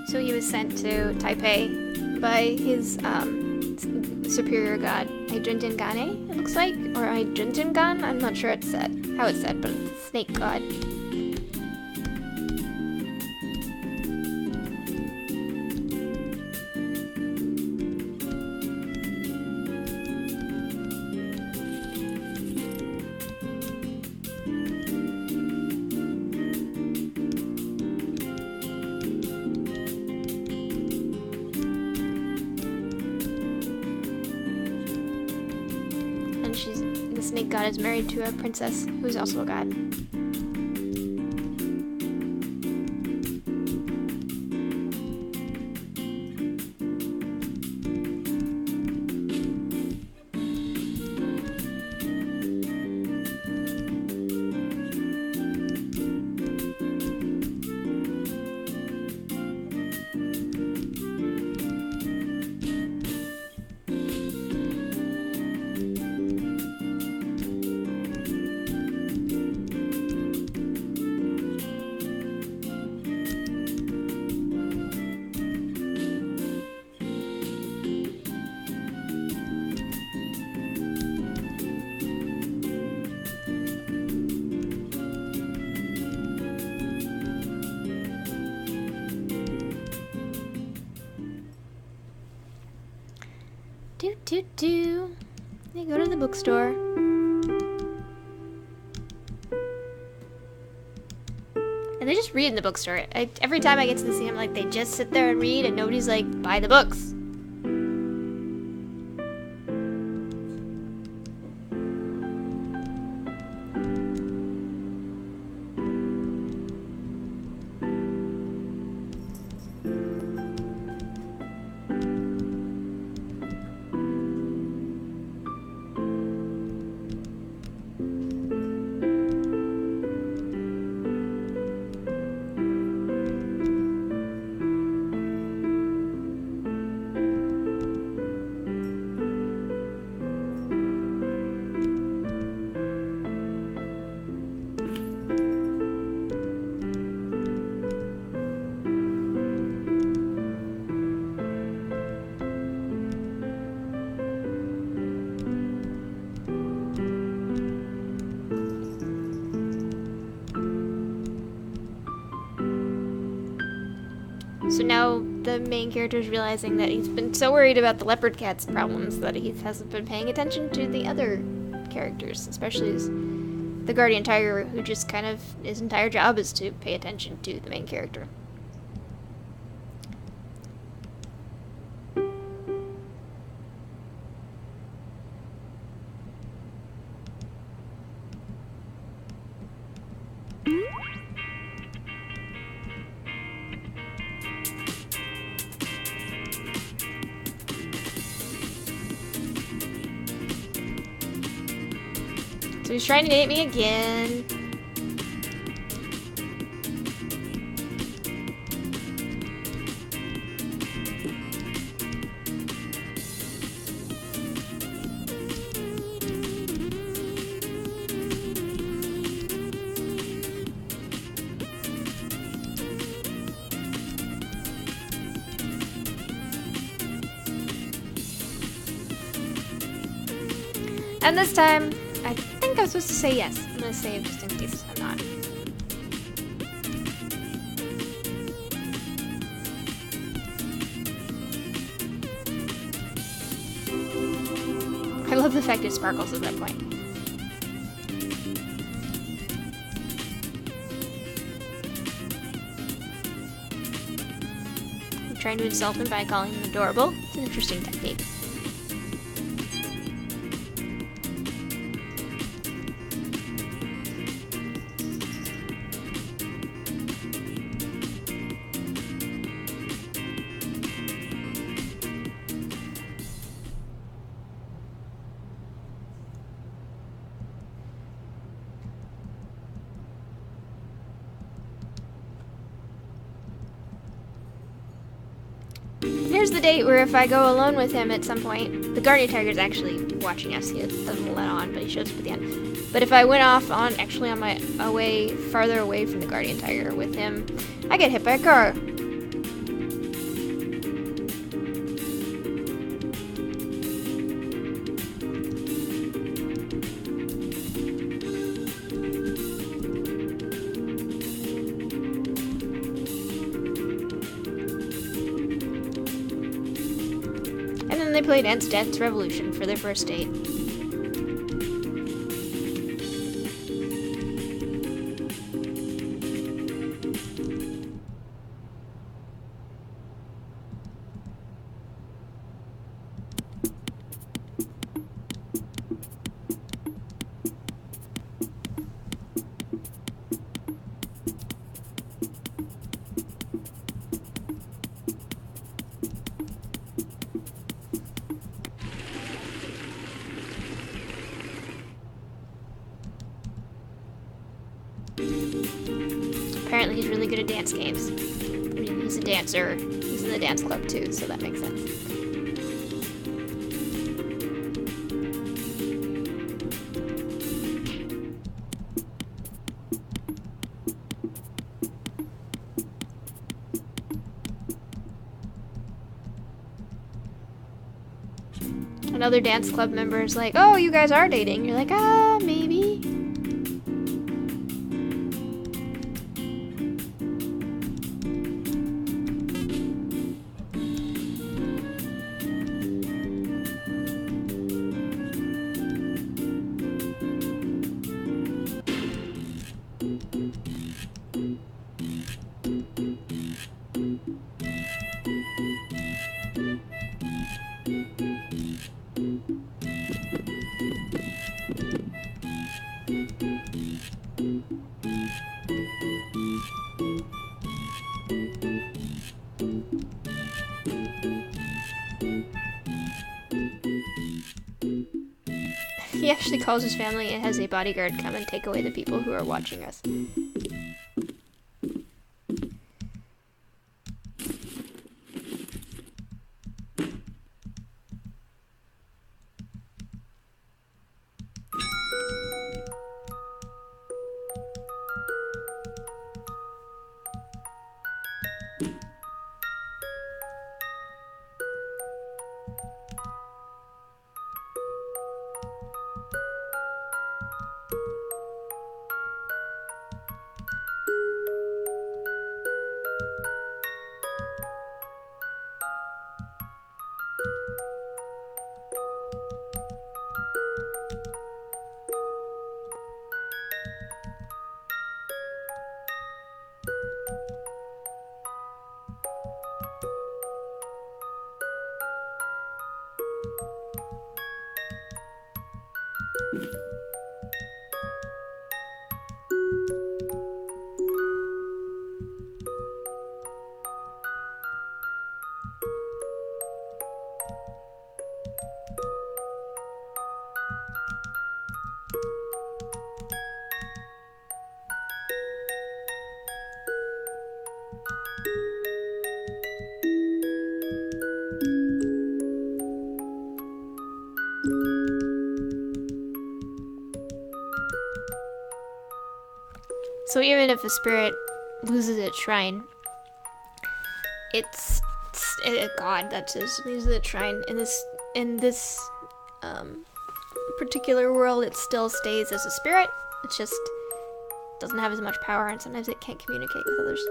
So he was sent to Taipei by his superior god, Aijuntingane, it looks like, or Aijuntingan. I'm not sure how it's said, but it's a snake god. The snake god is married to a princess who's also a god. They go to the bookstore. And they just read in the bookstore. Every time I get to the scene, I'm like, they just sit there and read, and nobody's like, buy the books. So now the main character is realizing that he's been so worried about the Leopard Cat's problems that he hasn't been paying attention to the other characters, especially the Guardian Tiger, who just kind of, his entire job is to pay attention to the main character. So he's trying to date me again. And this time, I think I'm supposed to say yes. I'm gonna save just in case I'm not. I love the fact it sparkles at that point. I'm trying to insult him by calling him adorable. It's an interesting technique. Here's the date where if I go alone with him at some point, the guardian tiger's actually watching us. He doesn't let on, but he shows up at the end. But if I went off on my farther away from the guardian tiger with him, I get hit by a car. They played Dance Revolution for their first date. Apparently he's really good at dance games. I mean, he's a dancer. He's in the dance club too, so that makes sense. Another dance club member is like, oh, you guys are dating. You're like, maybe. He actually calls his family and has a bodyguard come and take away the people who are watching us. So even if a spirit loses its shrine, God, that just loses its shrine. In this particular world, it still stays as a spirit. It just doesn't have as much power, and sometimes it can't communicate with others.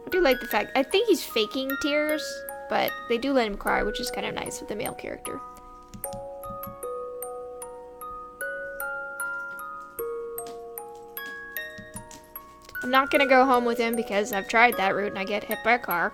I do like the fact, I think he's faking tears, but they do let him cry, which is kind of nice with the male character. I'm not gonna go home with him because I've tried that route and I get hit by a car.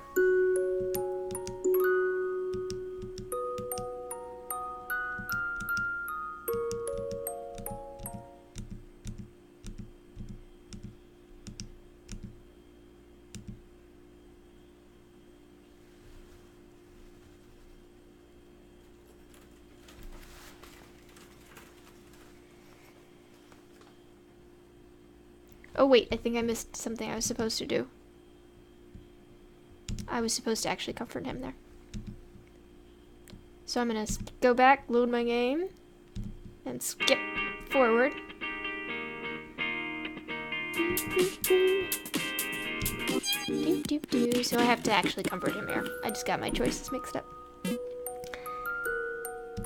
Oh wait, I think I missed something I was supposed to do. I was supposed to actually comfort him there. So I'm gonna go back, load my game, and skip forward. So I have to actually comfort him here. I just got my choices mixed up.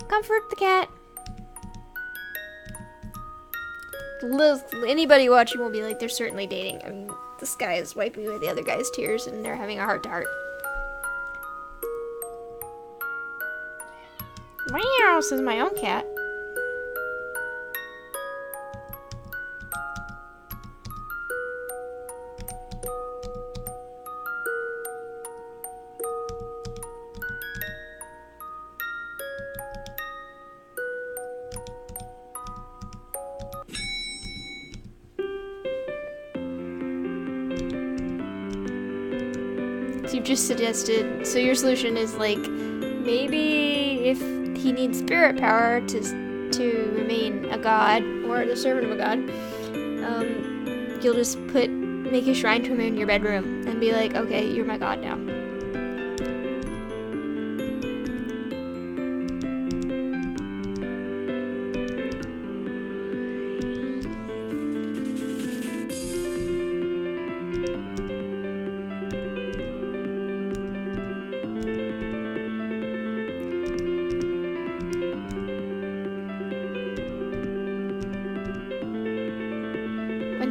Comfort the cat. Anybody watching will be like, they're certainly dating. I mean, this guy is wiping away the other guy's tears and they're having a heart-to-heart. Meow, says my own cat. You've just suggested, so your solution is like, maybe if he needs spirit power to remain a god or the servant of a god, you'll just make a shrine to him in your bedroom and be like, okay, you're my god now.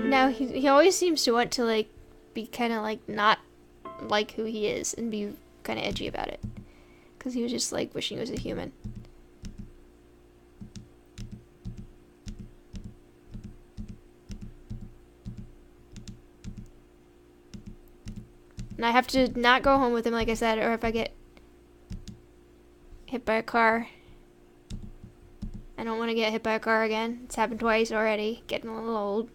Now he always seems to want to like be kind of like not like who he is and be kind of edgy about it, because he was just like wishing he was a human. And I have to not go home with him, like I said, or if I get hit by a car. I don't want to get hit by a car again. It's happened twice already. Getting a little old.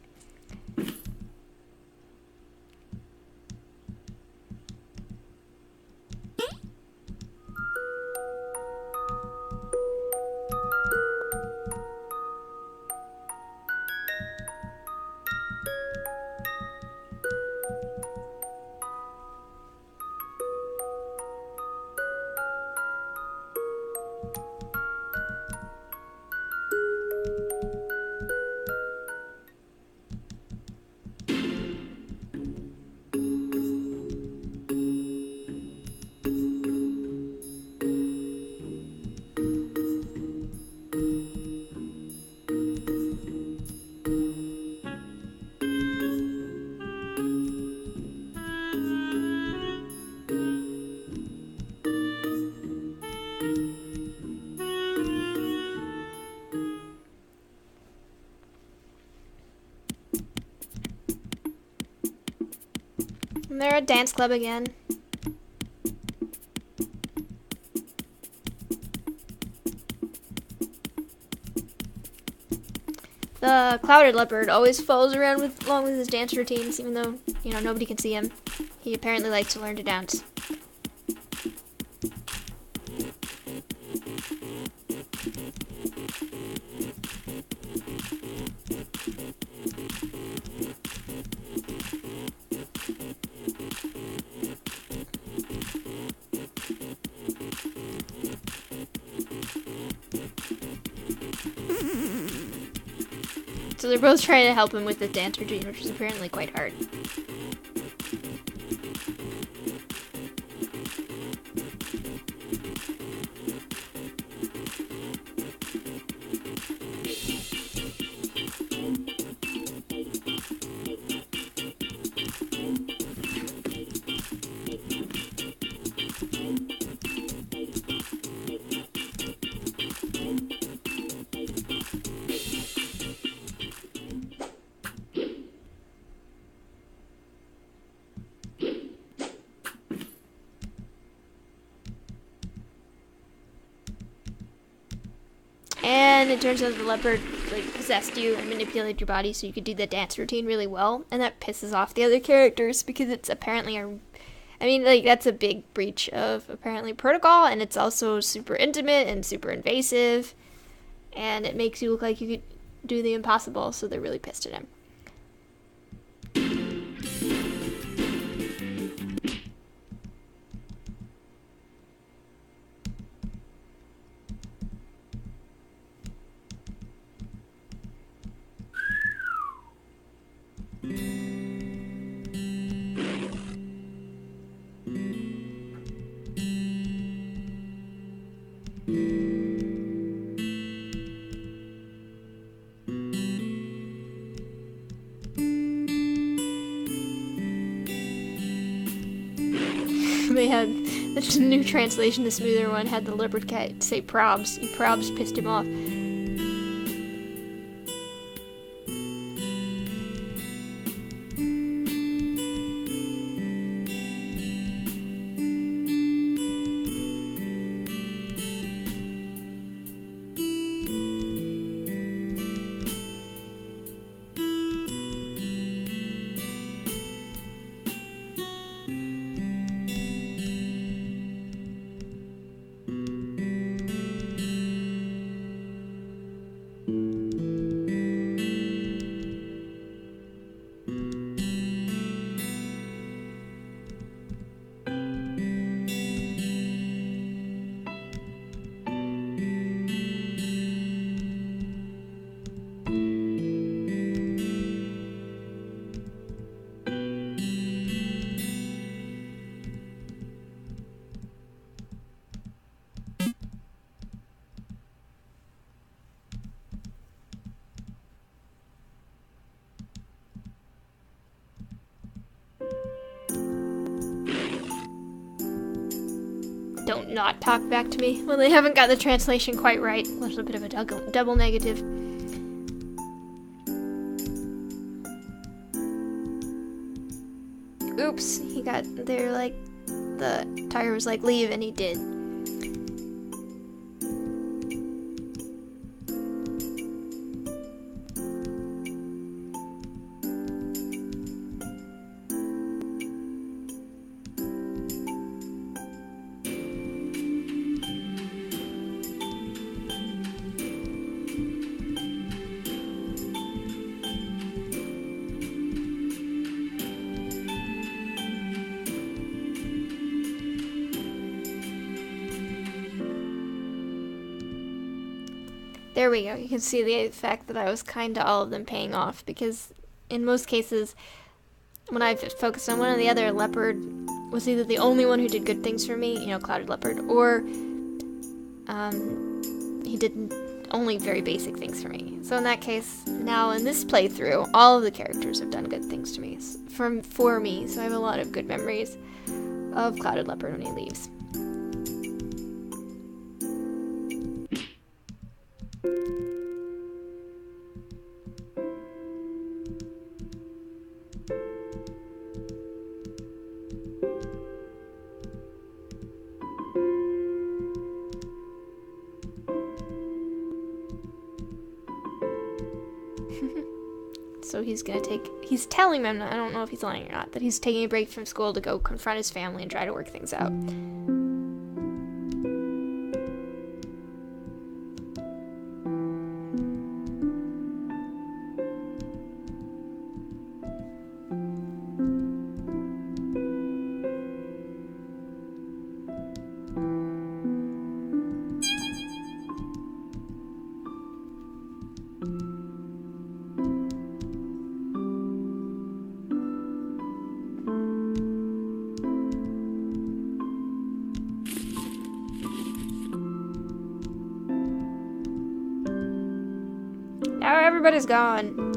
And they're at dance club again. The clouded leopard always follows around along with his dance routines, even though, you know, nobody can see him. He apparently likes to learn to dance. So they're both trying to help him with the dance routine, which is apparently quite hard. And it turns out the leopard like possessed you and manipulated your body so you could do the dance routine really well, and that pisses off the other characters because it's apparently that's a big breach of apparently protocol, and it's also super intimate and super invasive, and it makes you look like you could do the impossible, so they're really pissed at him. They had the new translation, the smoother one, had the leopard cat say probs. Probs pissed him off. Don't not talk back to me. Well, they haven't got the translation quite right. There's a bit of a double negative. Oops, the tire was like, leave, and he did. There we go. You can see the effect that I was kind to all of them paying off, because in most cases, when I've focused on one or the other, leopard was either the only one who did good things for me, clouded leopard, or he did only very basic things for me. So in that case, now in this playthrough, all of the characters have done good things to me, for me, so I have a lot of good memories of clouded leopard when he leaves. So he's telling them, I don't know if he's lying or not, that he's taking a break from school to go confront his family and try to work things out. Now everybody's gone.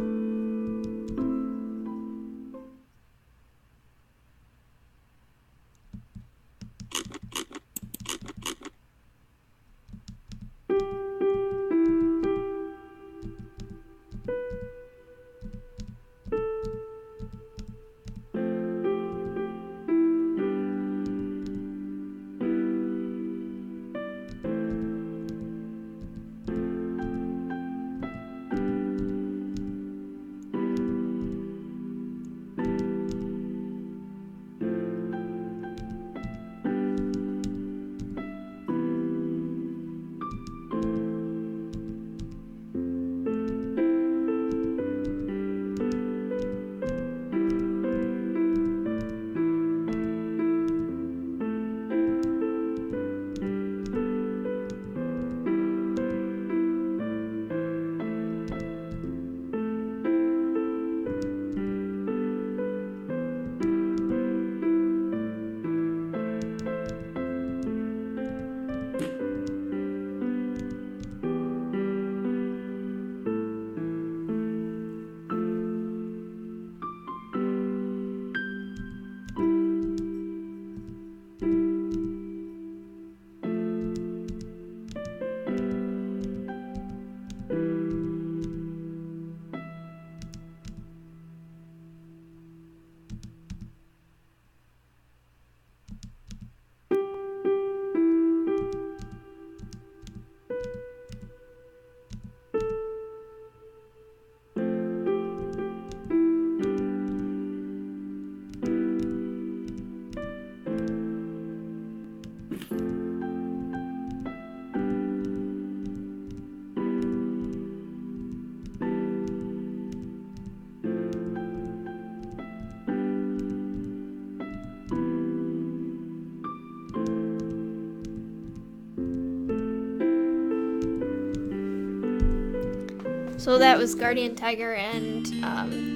So that was Guardian Tiger and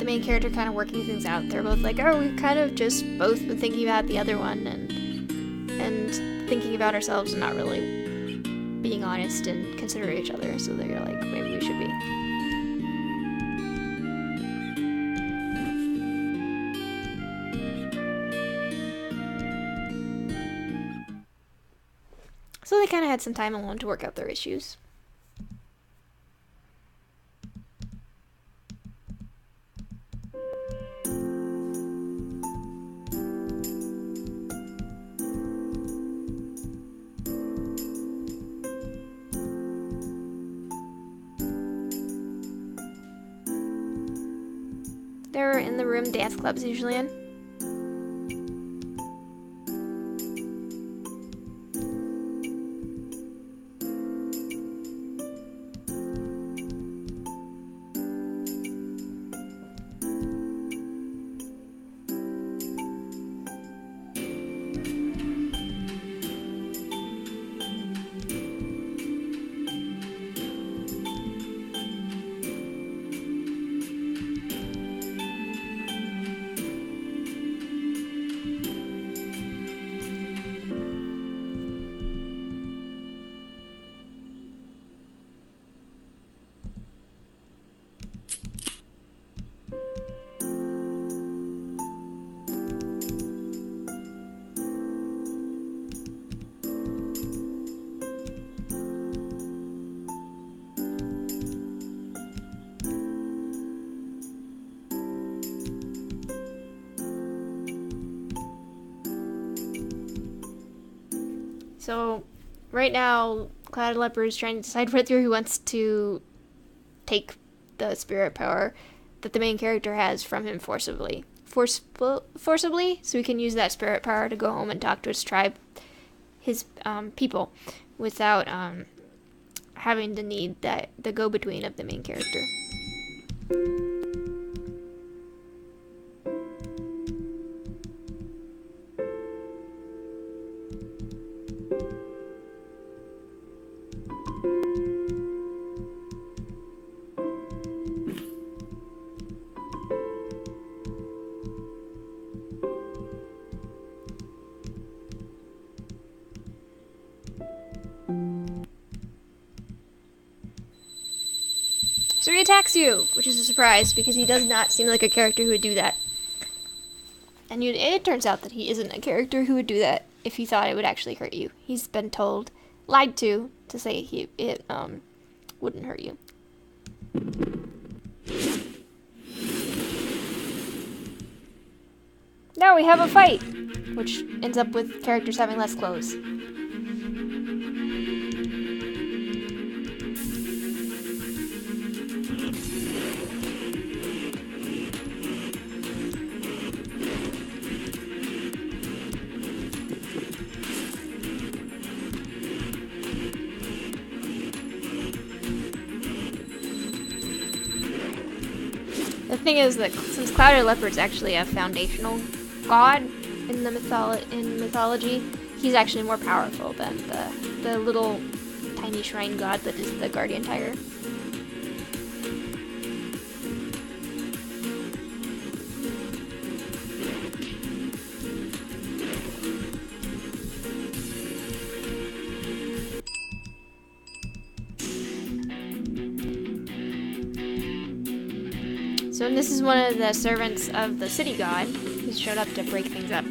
the main character kind of working things out. They're both like, oh, we've kind of just both been thinking about the other one and thinking about ourselves and not really being honest and consider each other. So they're like, maybe we should be. So they kind of had some time alone to work out their issues. They're in the room dance club's usually in. So, right now, Cloud Leopard is trying to decide whether he wants to take the spirit power, that the main character has from him forcibly, so he can use that spirit power to go home and talk to his tribe, his people, without having to need the go-between of the main character. So he attacks you, which is a surprise, because he does not seem like a character who would do that. And it turns out that he isn't a character who would do that if he thought it would actually hurt you. He's been lied to say it wouldn't hurt you. Now we have a fight, which ends up with characters having less clothes. The thing is that since Clouded Leopard's actually a foundational god in the mythology, he's actually more powerful than the little tiny shrine god that is the guardian tiger. So this is one of the servants of the city god who showed up to break things up.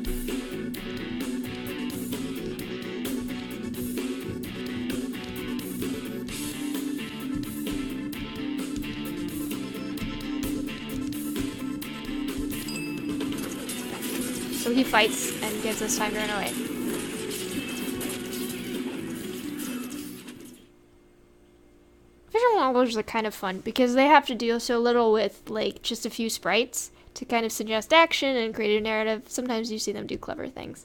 So he fights and gives us time to run away. Visual novels are kind of fun because they have to deal so little with like just a few sprites to kind of suggest action and create a narrative. Sometimes you see them do clever things.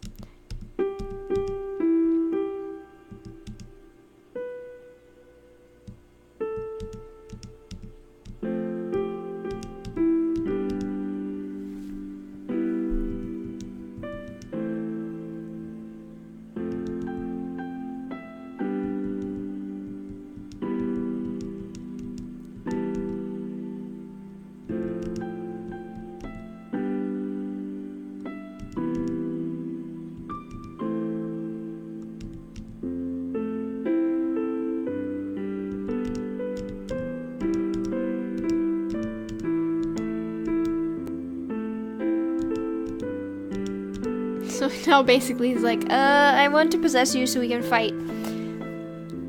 So now basically he's like, I want to possess you so we can fight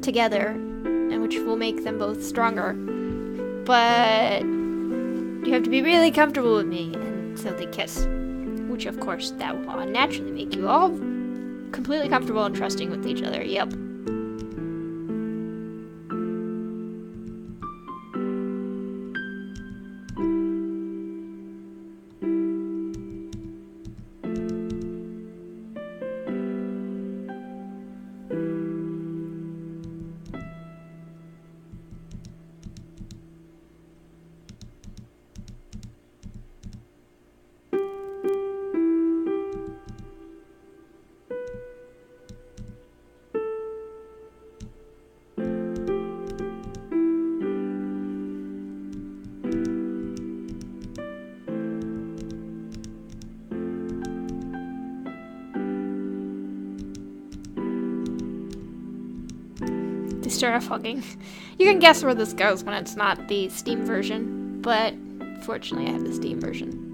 together, and which will make them both stronger. But you have to be really comfortable with me. And so they kiss. Which of course that will naturally make you all completely comfortable and trusting with each other. Yep. They start off hugging. You can guess where this goes when it's not the Steam version, but fortunately I have the Steam version.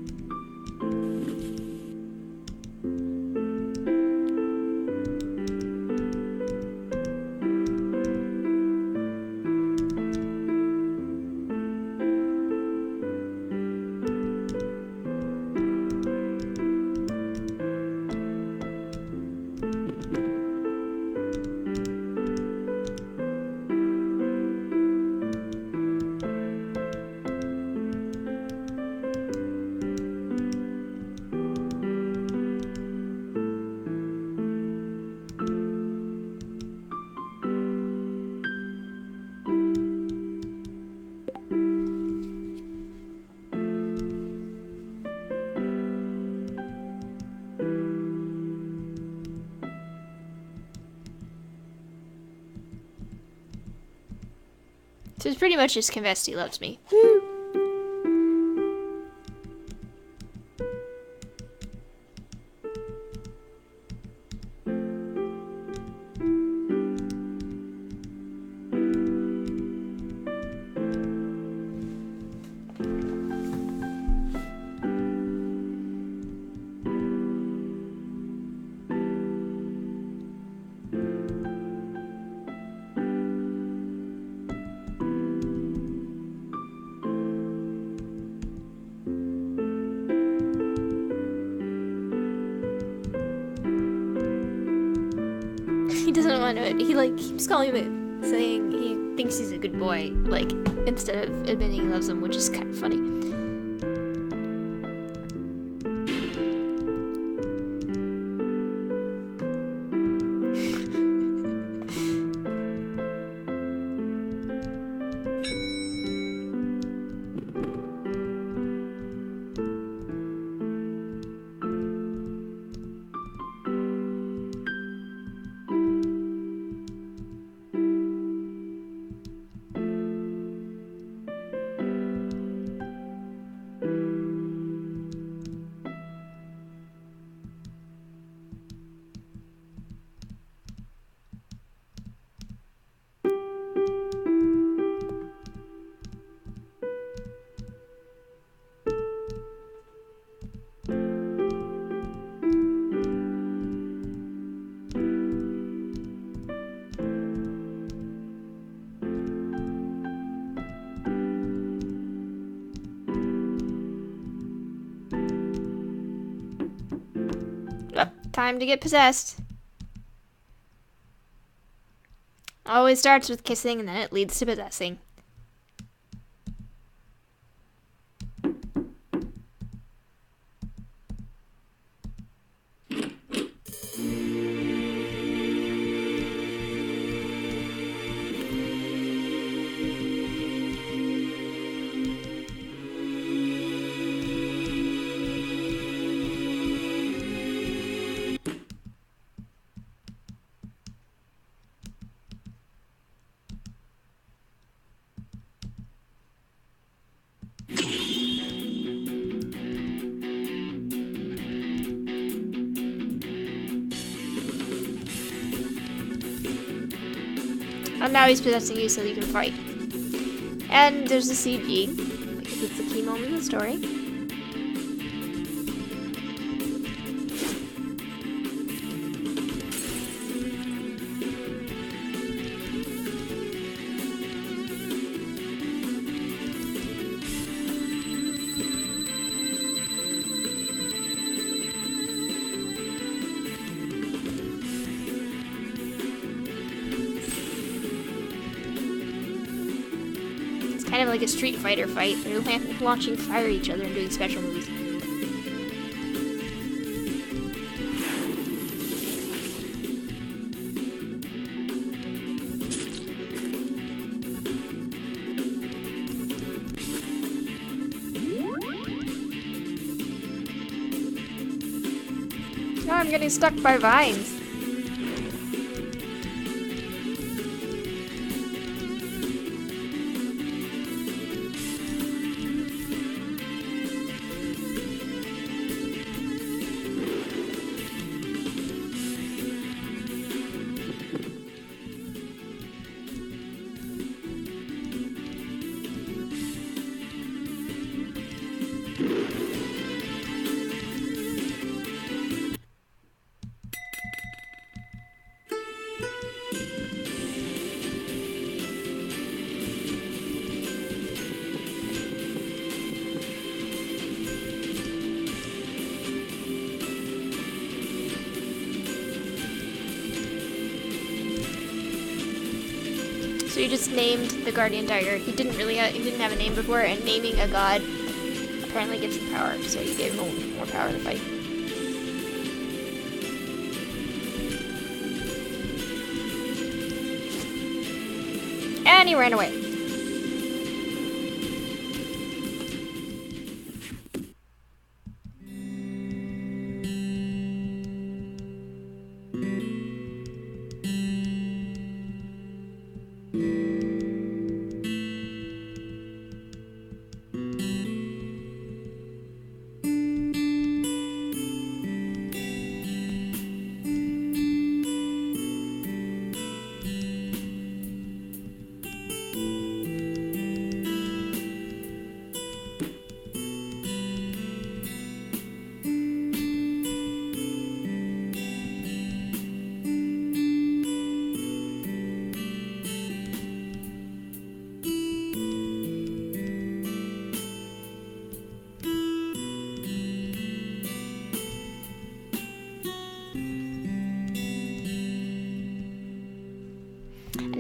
So it's pretty much just confessed he loves me. Woo! He doesn't want to. He like keeps calling him, saying he thinks he's a good boy, like instead of admitting he loves him, which is kind of funny. Time to get possessed. Always starts with kissing and then it leads to possessing. And now he's possessing you so you can fight. And there's the CG, because it's the key moment of the story. Kind of like a Street Fighter fight. They're launching fire at each other and doing special moves. Oh, I'm getting stuck by vines. So you just named the Guardian Tiger. He didn't have a name before, and naming a god apparently gives him power, so you gave him more power to fight. And he ran away.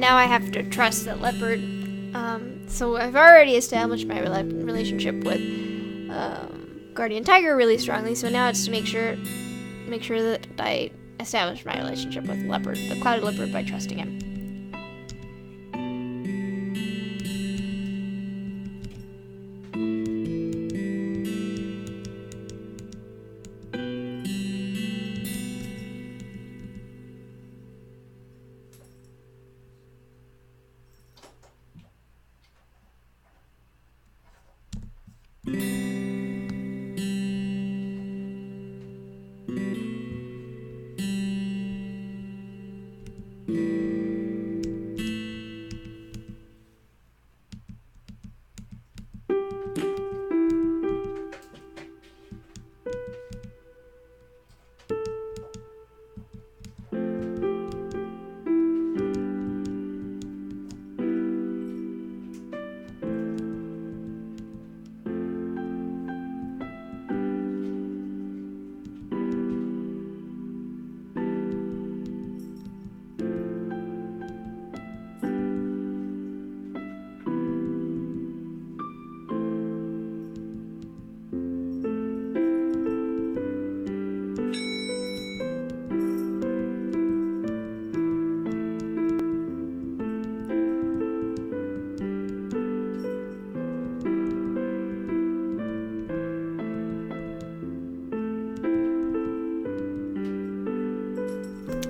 now I have to trust that Leopard. So I've already established my relationship with Guardian Tiger really strongly. So now it's to make sure that I establish my relationship with Leopard, the Clouded Leopard, by trusting him.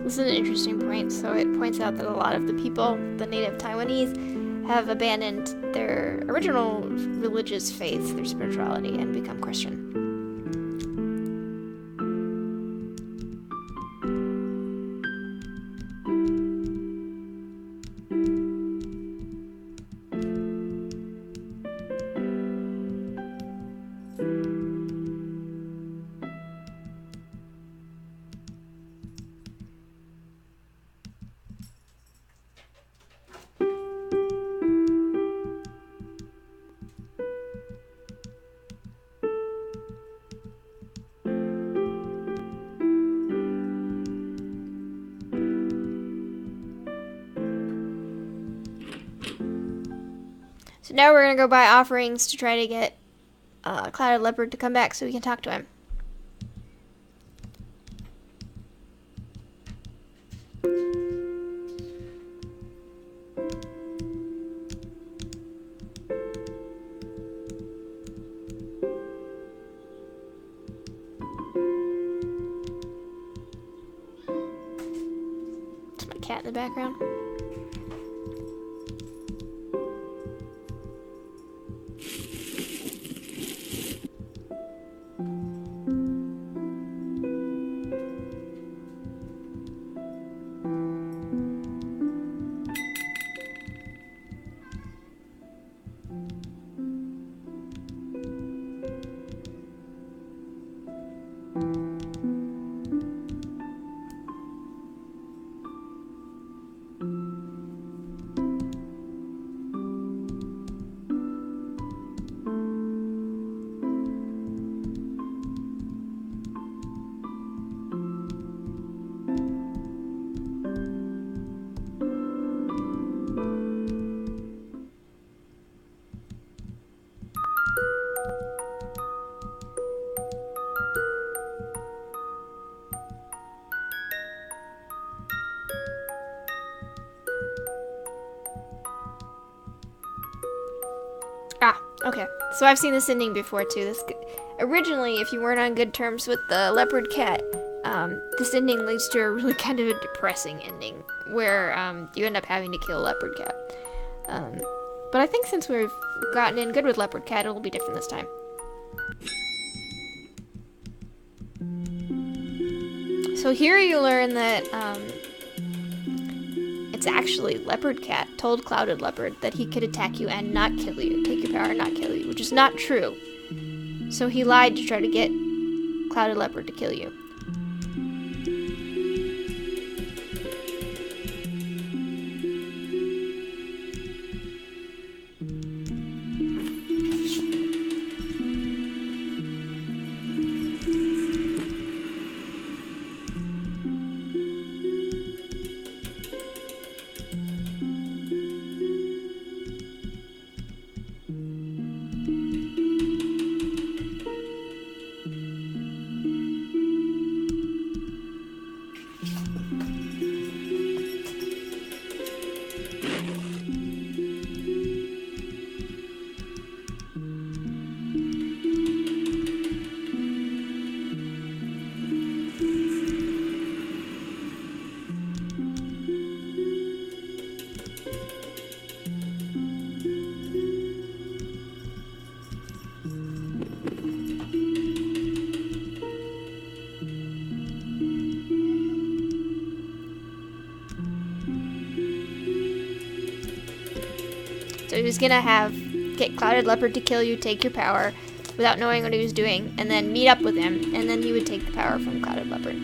This is an interesting point. So it points out that a lot of the people, the native Taiwanese, have abandoned their original religious faith, their spirituality, and become Christian. So now we're going to go buy offerings to try to get Clouded Leopard to come back so we can talk to him. There's my cat in the background. Okay, so I've seen this ending before too. Originally, if you weren't on good terms with the Leopard Cat, this ending leads to a really kind of a depressing ending where you end up having to kill Leopard Cat. But I think since we've gotten in good with Leopard Cat, it'll be different this time. So here you learn that it's actually Leopard Cat told Clouded Leopard that he could attack you and not kill you, take your power and not kill you, which is not true. So he lied to try to get Clouded Leopard to kill you. So he was gonna get Clouded Leopard to kill you, take your power, without knowing what he was doing, and then meet up with him, and then he would take the power from Clouded Leopard.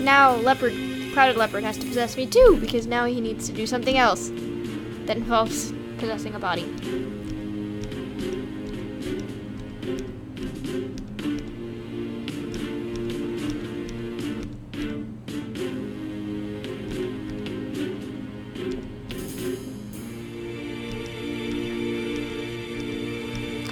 Now Clouded Leopard has to possess me too, because now he needs to do something else that involves possessing a body.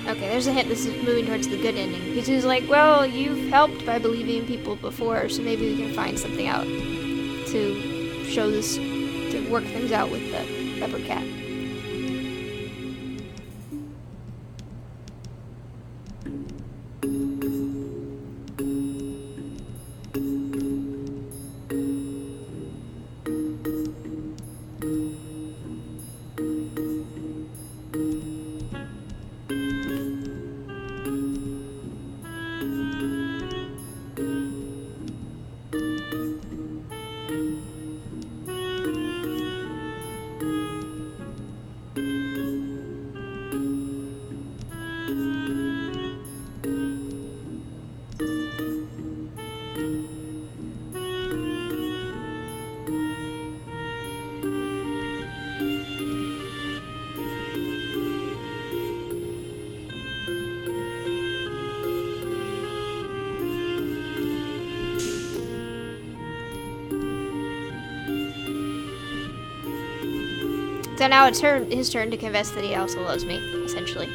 Okay, there's a hint this is moving towards the good ending. Because he's like, well, you've helped by believing in people before, so maybe we can find something out to show this, to work things out with the Leopard Cat. So now it's his turn to confess that he also loves me, essentially.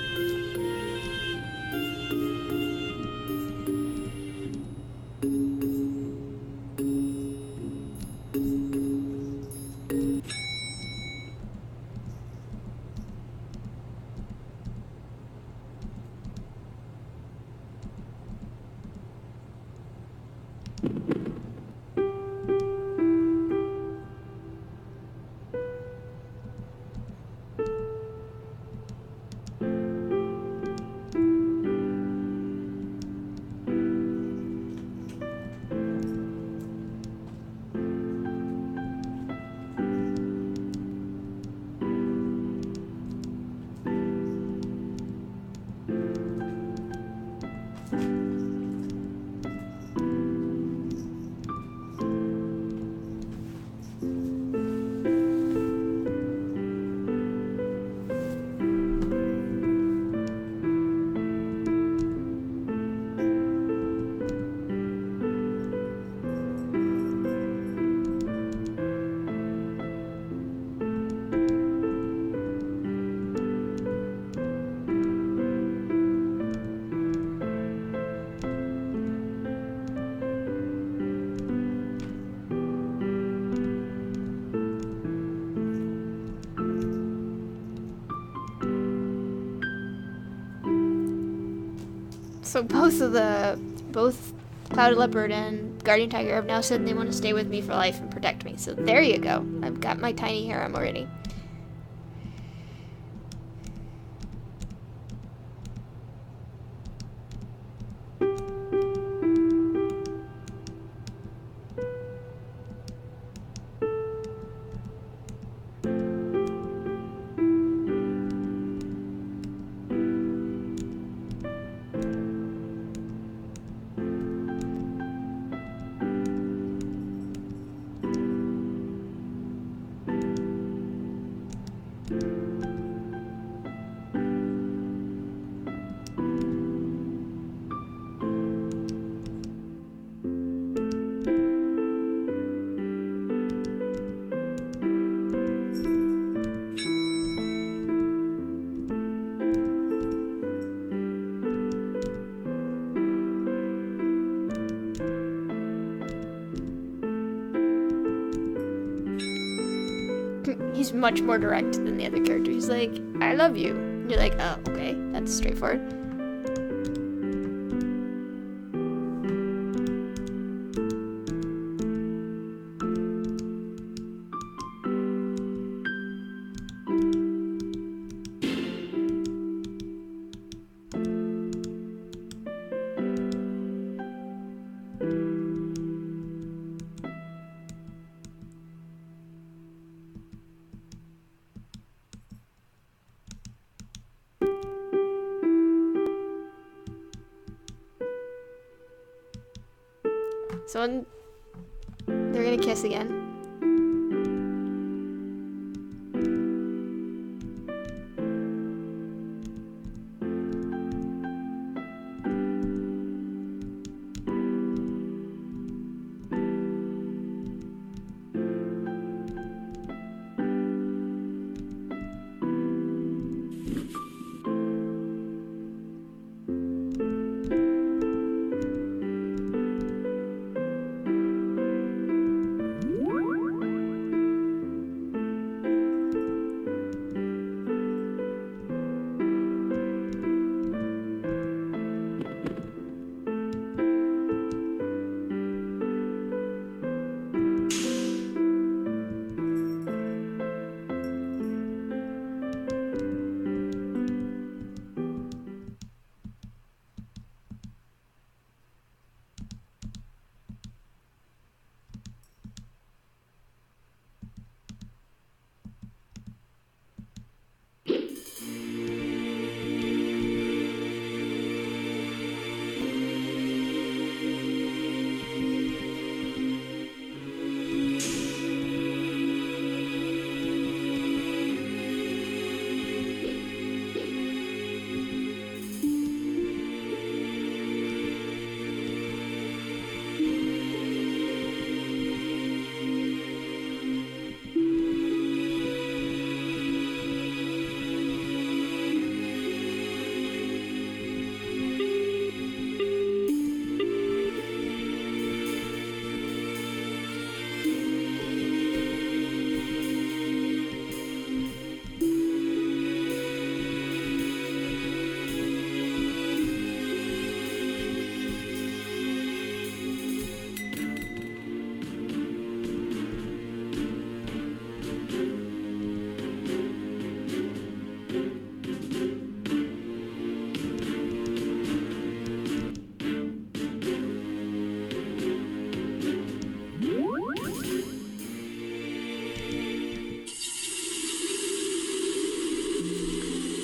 So both Clouded Leopard and Guardian Tiger have now said they want to stay with me for life and protect me. So there you go. I've got my tiny harem already. he's much more direct than the other character. He's like, I love you. And you're like, oh, okay, that's straightforward. So they're gonna kiss again.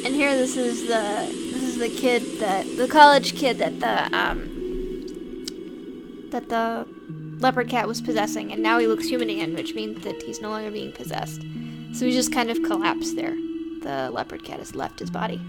And here, this is the kid the college kid that the leopard cat was possessing, and now he looks human again, which means that he's no longer being possessed. So he just kind of collapsed there. The leopard cat has left his body.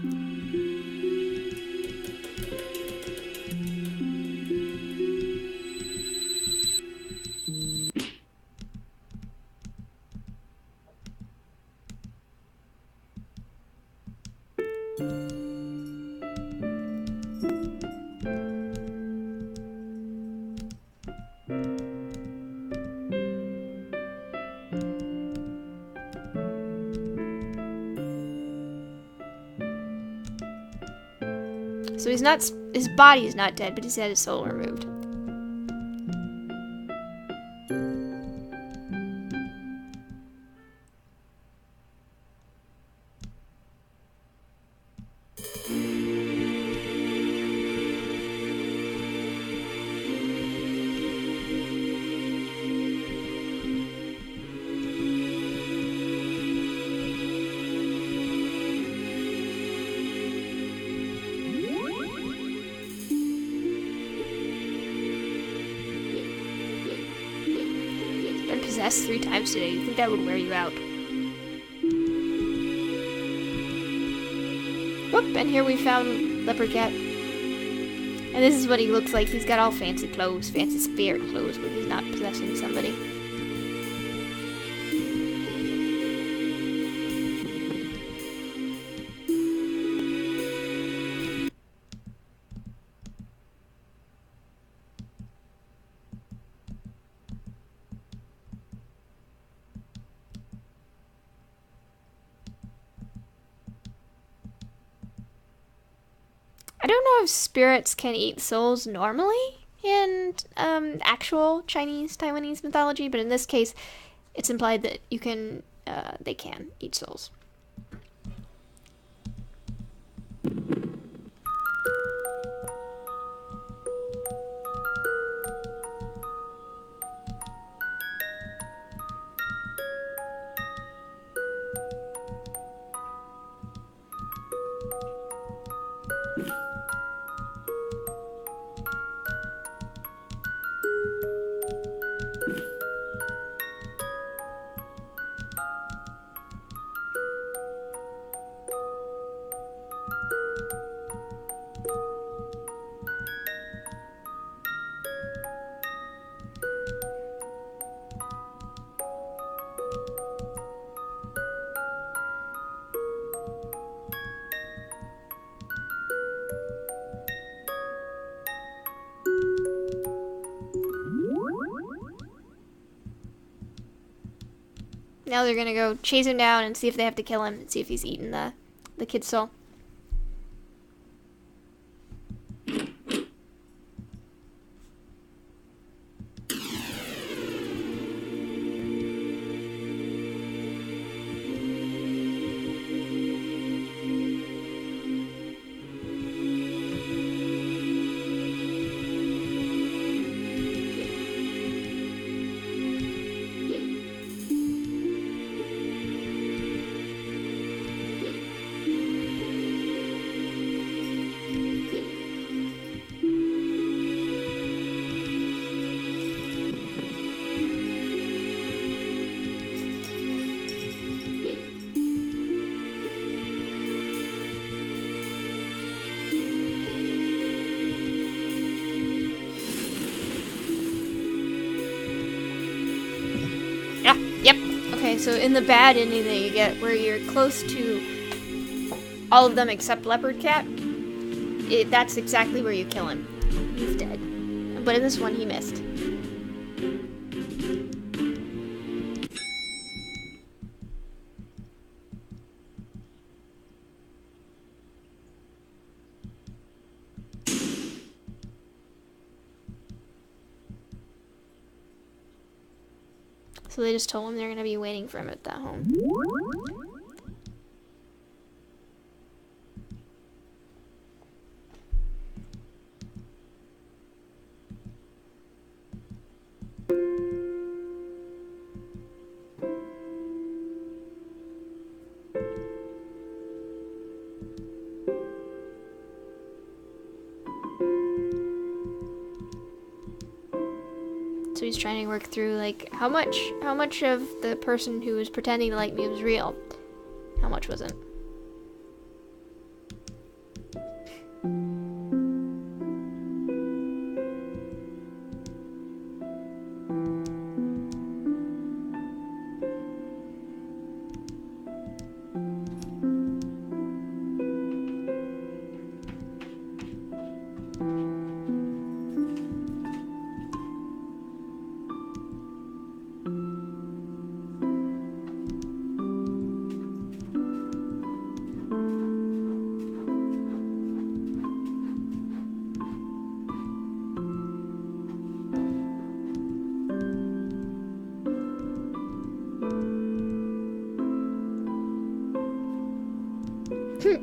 So his body is not dead, but he's had his soul removed. Possessed 3 times today. You think that would wear you out? Whoop, and here we found Leopard Cat. And this is what he looks like. He's got all fancy clothes, fancy spirit clothes, but he's not possessing somebody. I don't know if spirits can eat souls normally in actual Chinese, Taiwanese mythology, but in this case, it's implied that they can eat souls. Now they're gonna go chase him down and see if they have to kill him and see if he's eaten the kid's soul. Okay, so in the bad ending that you get, where you're close to all of them except Leopard Cat, that's exactly where you kill him. He's dead. But in this one, he missed. So they just told him they're going to be waiting for him at that home. So he's trying to work through, like, how much of the person who was pretending to like me was real? How much wasn't?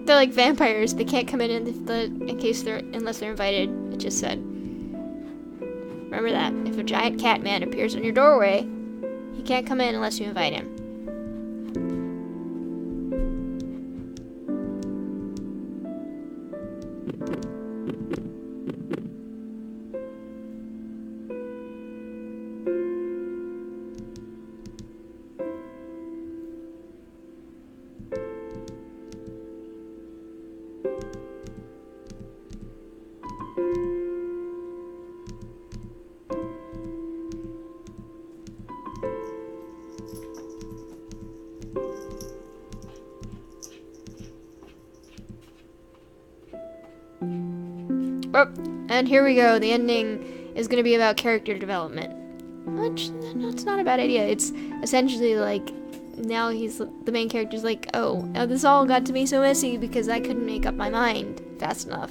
They're like vampires. They can't come in unless they're invited. It just said. Remember that. If a giant cat man appears in your doorway, he can't come in unless you invite him. Oh, and here we go. The ending is going to be about character development. Which, that's not a bad idea. It's essentially like, now the main character's like, oh, now this all got to be so messy because I couldn't make up my mind fast enough.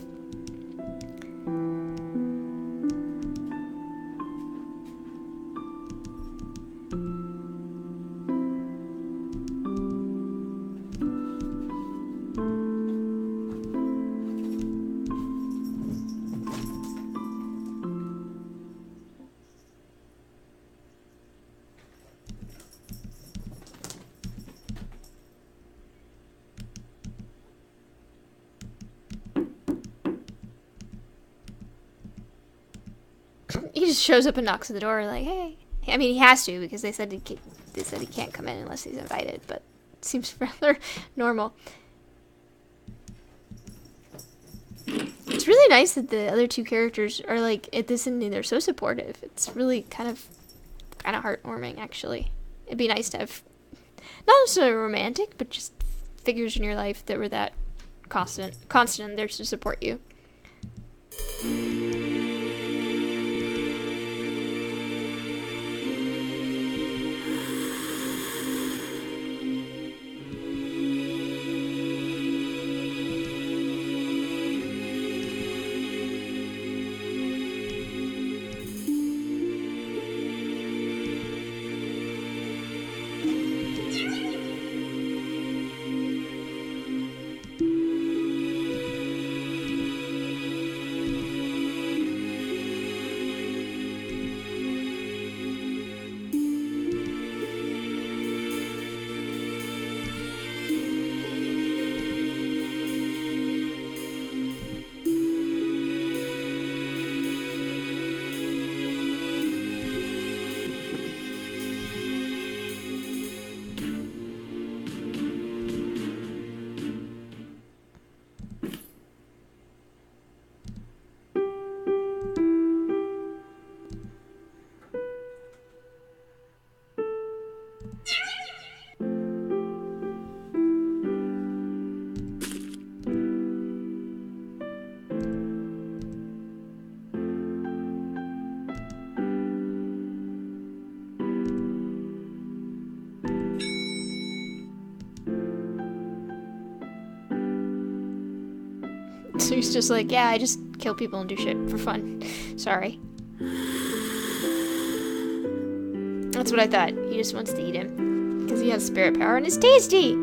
he just shows up and knocks at the door like, hey. I mean, he has to because they said he can't come in unless he's invited, but it seems rather normal. It's really nice that the other two characters are like at this ending. They're so supportive. It's really kind of heartwarming, actually. It'd be nice to have not necessarily romantic, but just figures in your life that were that constant and there to support you. So he's just like, yeah, I just kill people and do shit for fun. Sorry. That's what I thought. He just wants to eat him. Because he has spirit power and it's tasty!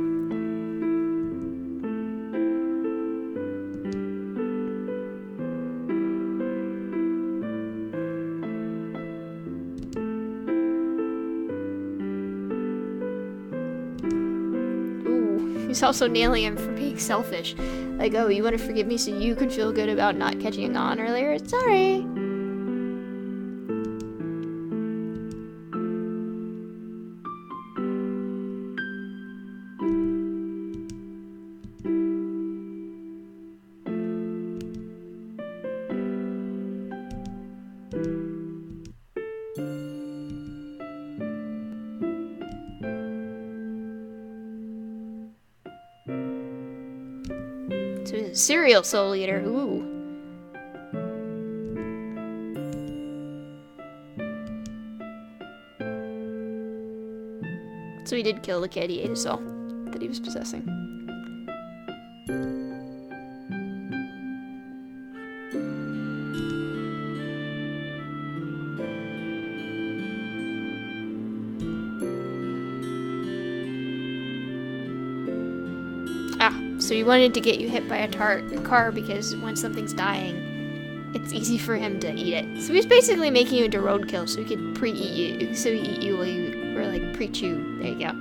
Ooh, he's also nailing him for being selfish. Like, oh, you want to forgive me so you can feel good about not catching on earlier? Sorry. So he's a serial soul eater. Ooh. So he did kill the kid. He ate his soul that he was possessing. So he wanted to get you hit by a car because when something's dying, it's easy for him to eat it. So he's basically making you into roadkill so he could pre-eat you. So he eat you while you were like pre-chew. There you go.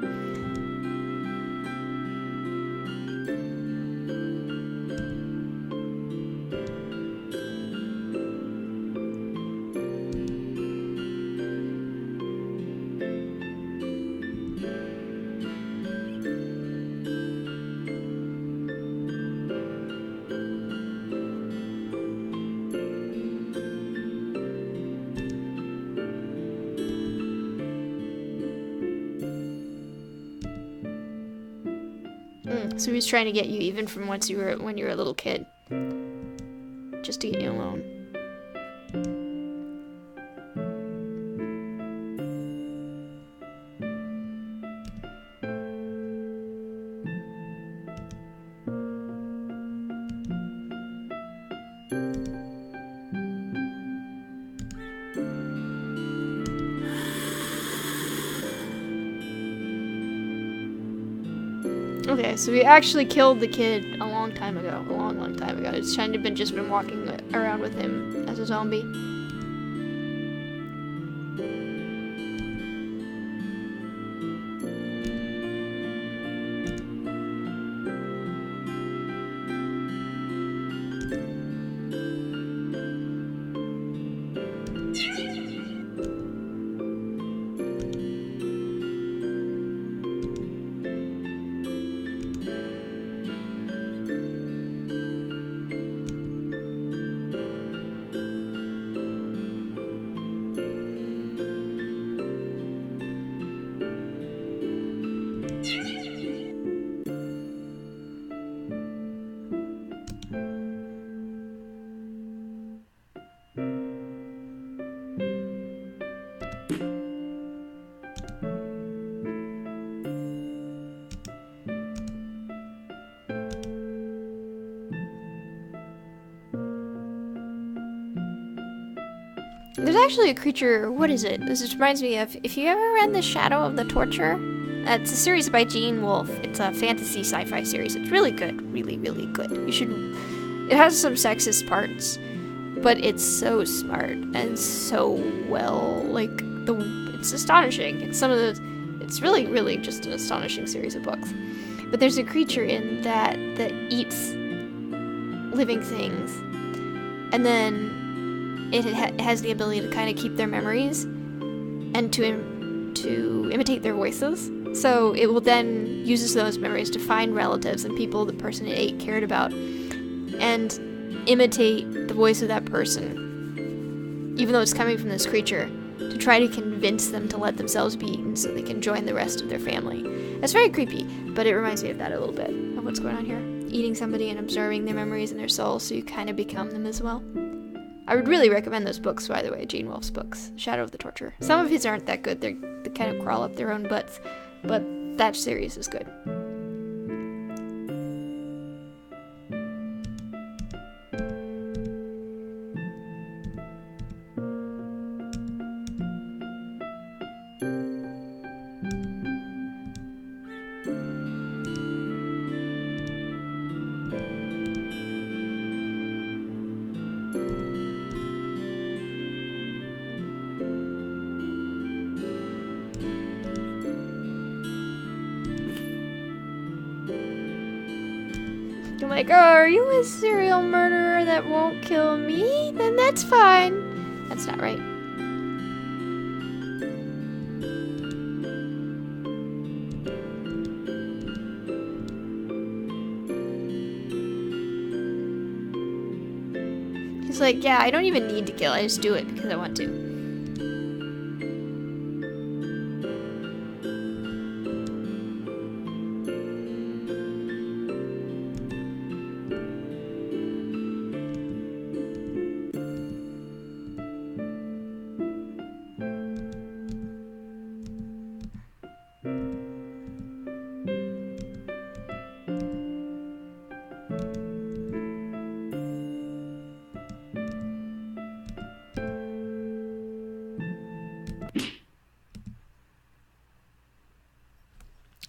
So he was trying to get you even from when you were a little kid. Just to get you alone. Okay, so we actually killed the kid a long time ago. A long time ago. It's kind of just been walking around with him as a zombie. There's actually a creature, what is it? This reminds me of, if you ever read The Shadow of the Torture, it's a series by Gene Wolfe. It's a fantasy sci-fi series. It's really good, really, really good. You should, it has some sexist parts, but it's so smart and so well, like, it's astonishing. It's really, really just an astonishing series of books. But there's a creature in that eats living things, and then it has the ability to kind of keep their memories and to imitate their voices. So it will then uses those memories to find relatives and people the person it ate cared about and imitate the voice of that person, even though it's coming from this creature, to try to convince them to let themselves be eaten so they can join the rest of their family. That's very creepy, but it reminds me of that a little bit, of what's going on here. Eating somebody and observing their memories and their soul so you kind of become them as well. I would really recommend those books, by the way, Gene Wolfe's books, Shadow of the Torture. Some of his aren't that good, they kind of crawl up their own butts, but that series is good. I'm like, oh, are you a serial murderer that won't kill me? Then that's fine. That's not right. He's like, yeah, I don't even need to kill. I just do it because I want to.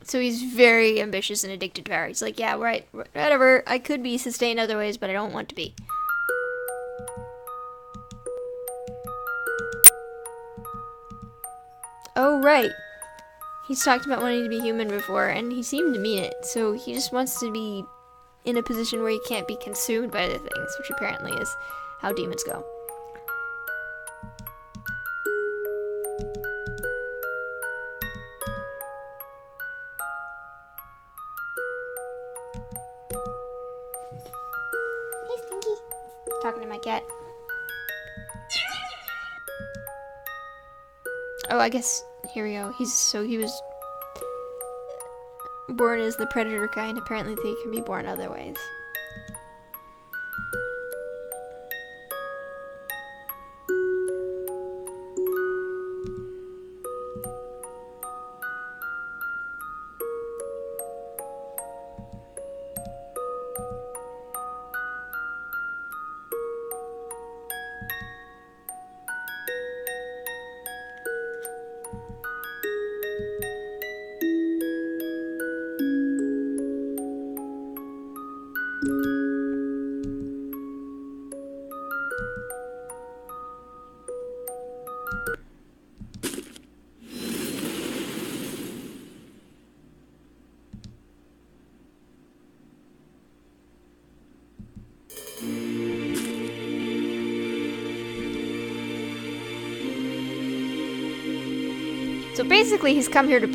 So he's very ambitious and addicted to power. He's like, yeah, right, whatever. I could be sustained other ways, but I don't want to be. Oh, right. He's talked about wanting to be human before, and he seemed to mean it. So he just wants to be in a position where he can't be consumed by the things, which apparently is how demons go. Talking to my cat. Oh, I guess, here we go. He was born as the predator kind. Apparently they can be born other ways. So basically, he's come here to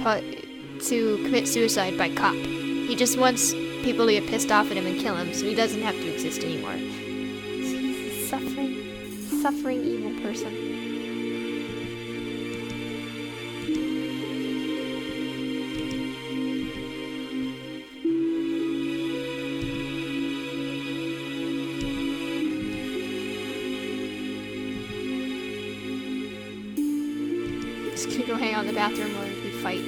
commit suicide by cop. He just wants people to get pissed off at him and kill him, so he doesn't have to exist anymore. So he's a suffering evil person. Just gonna go hang out in the bathroom while we fight.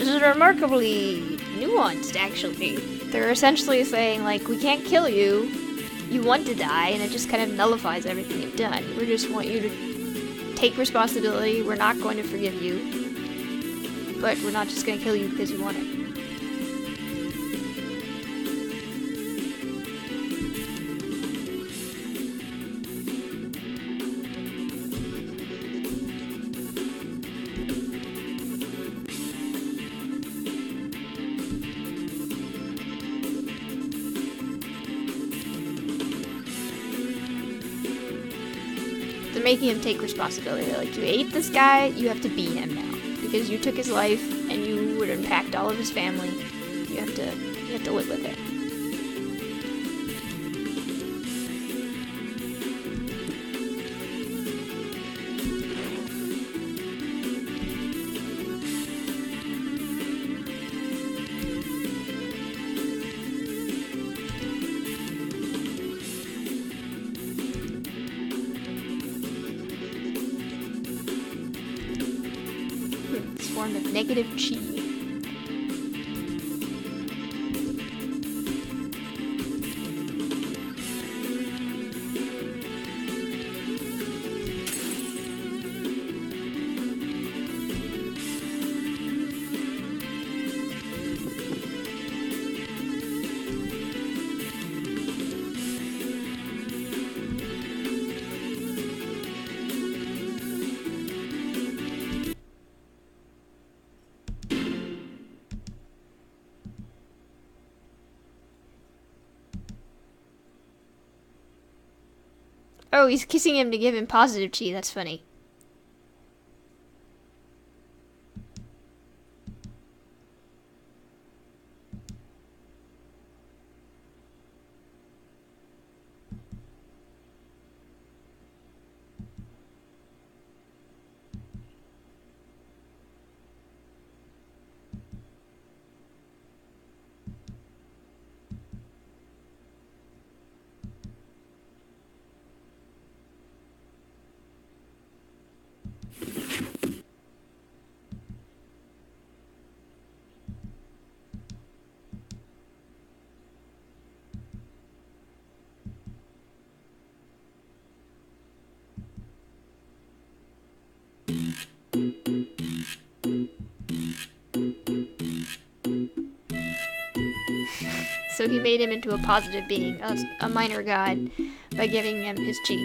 This is remarkably nuanced, actually. They're essentially saying, like, we can't kill you. You want to die, and it just kind of nullifies everything you've done. We just want you to take responsibility. We're not going to forgive you. But we're not just going to kill you because you want it. They're making him take responsibility. They're like, you ate this guy, you have to beat him now. Because you took his life and you would impact all of his family. You have to live with it. Form of negative chi. Oh, he's kissing him to give him positive chi. That's funny. So he made him into a positive being, a minor god, by giving him his chi.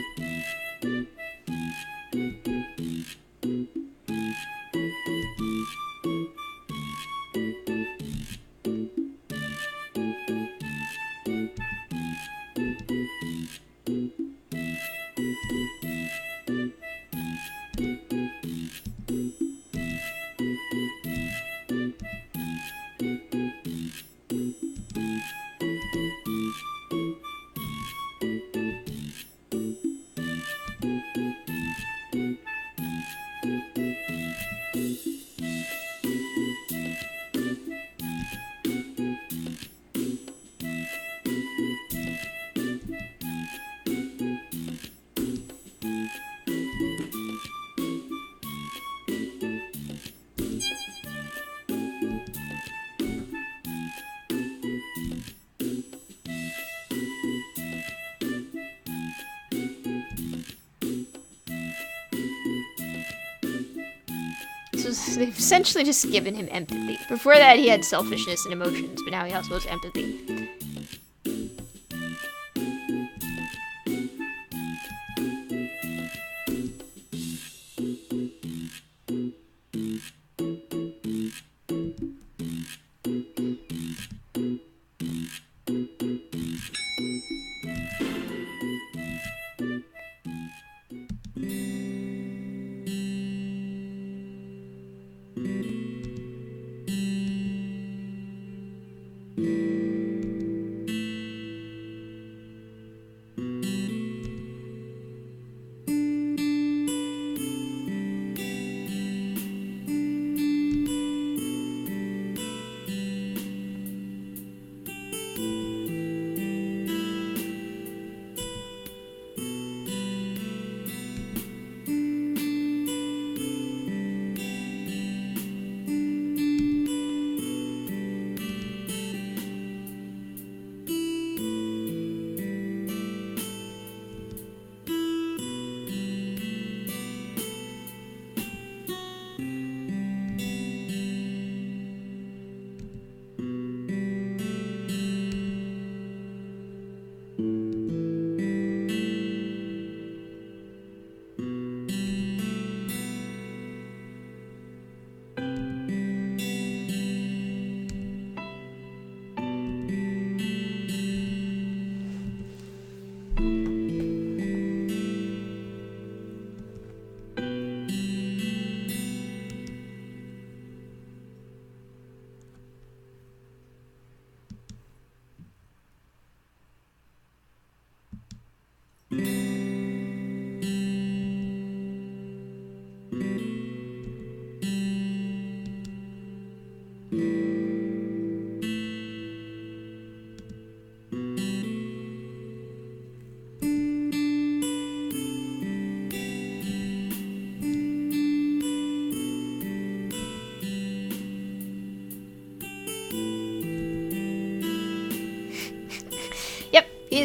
So they've essentially just given him empathy. Before that, he had selfishness and emotions, but now he also has empathy.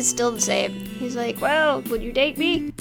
is still the same. He's like, well, would you date me?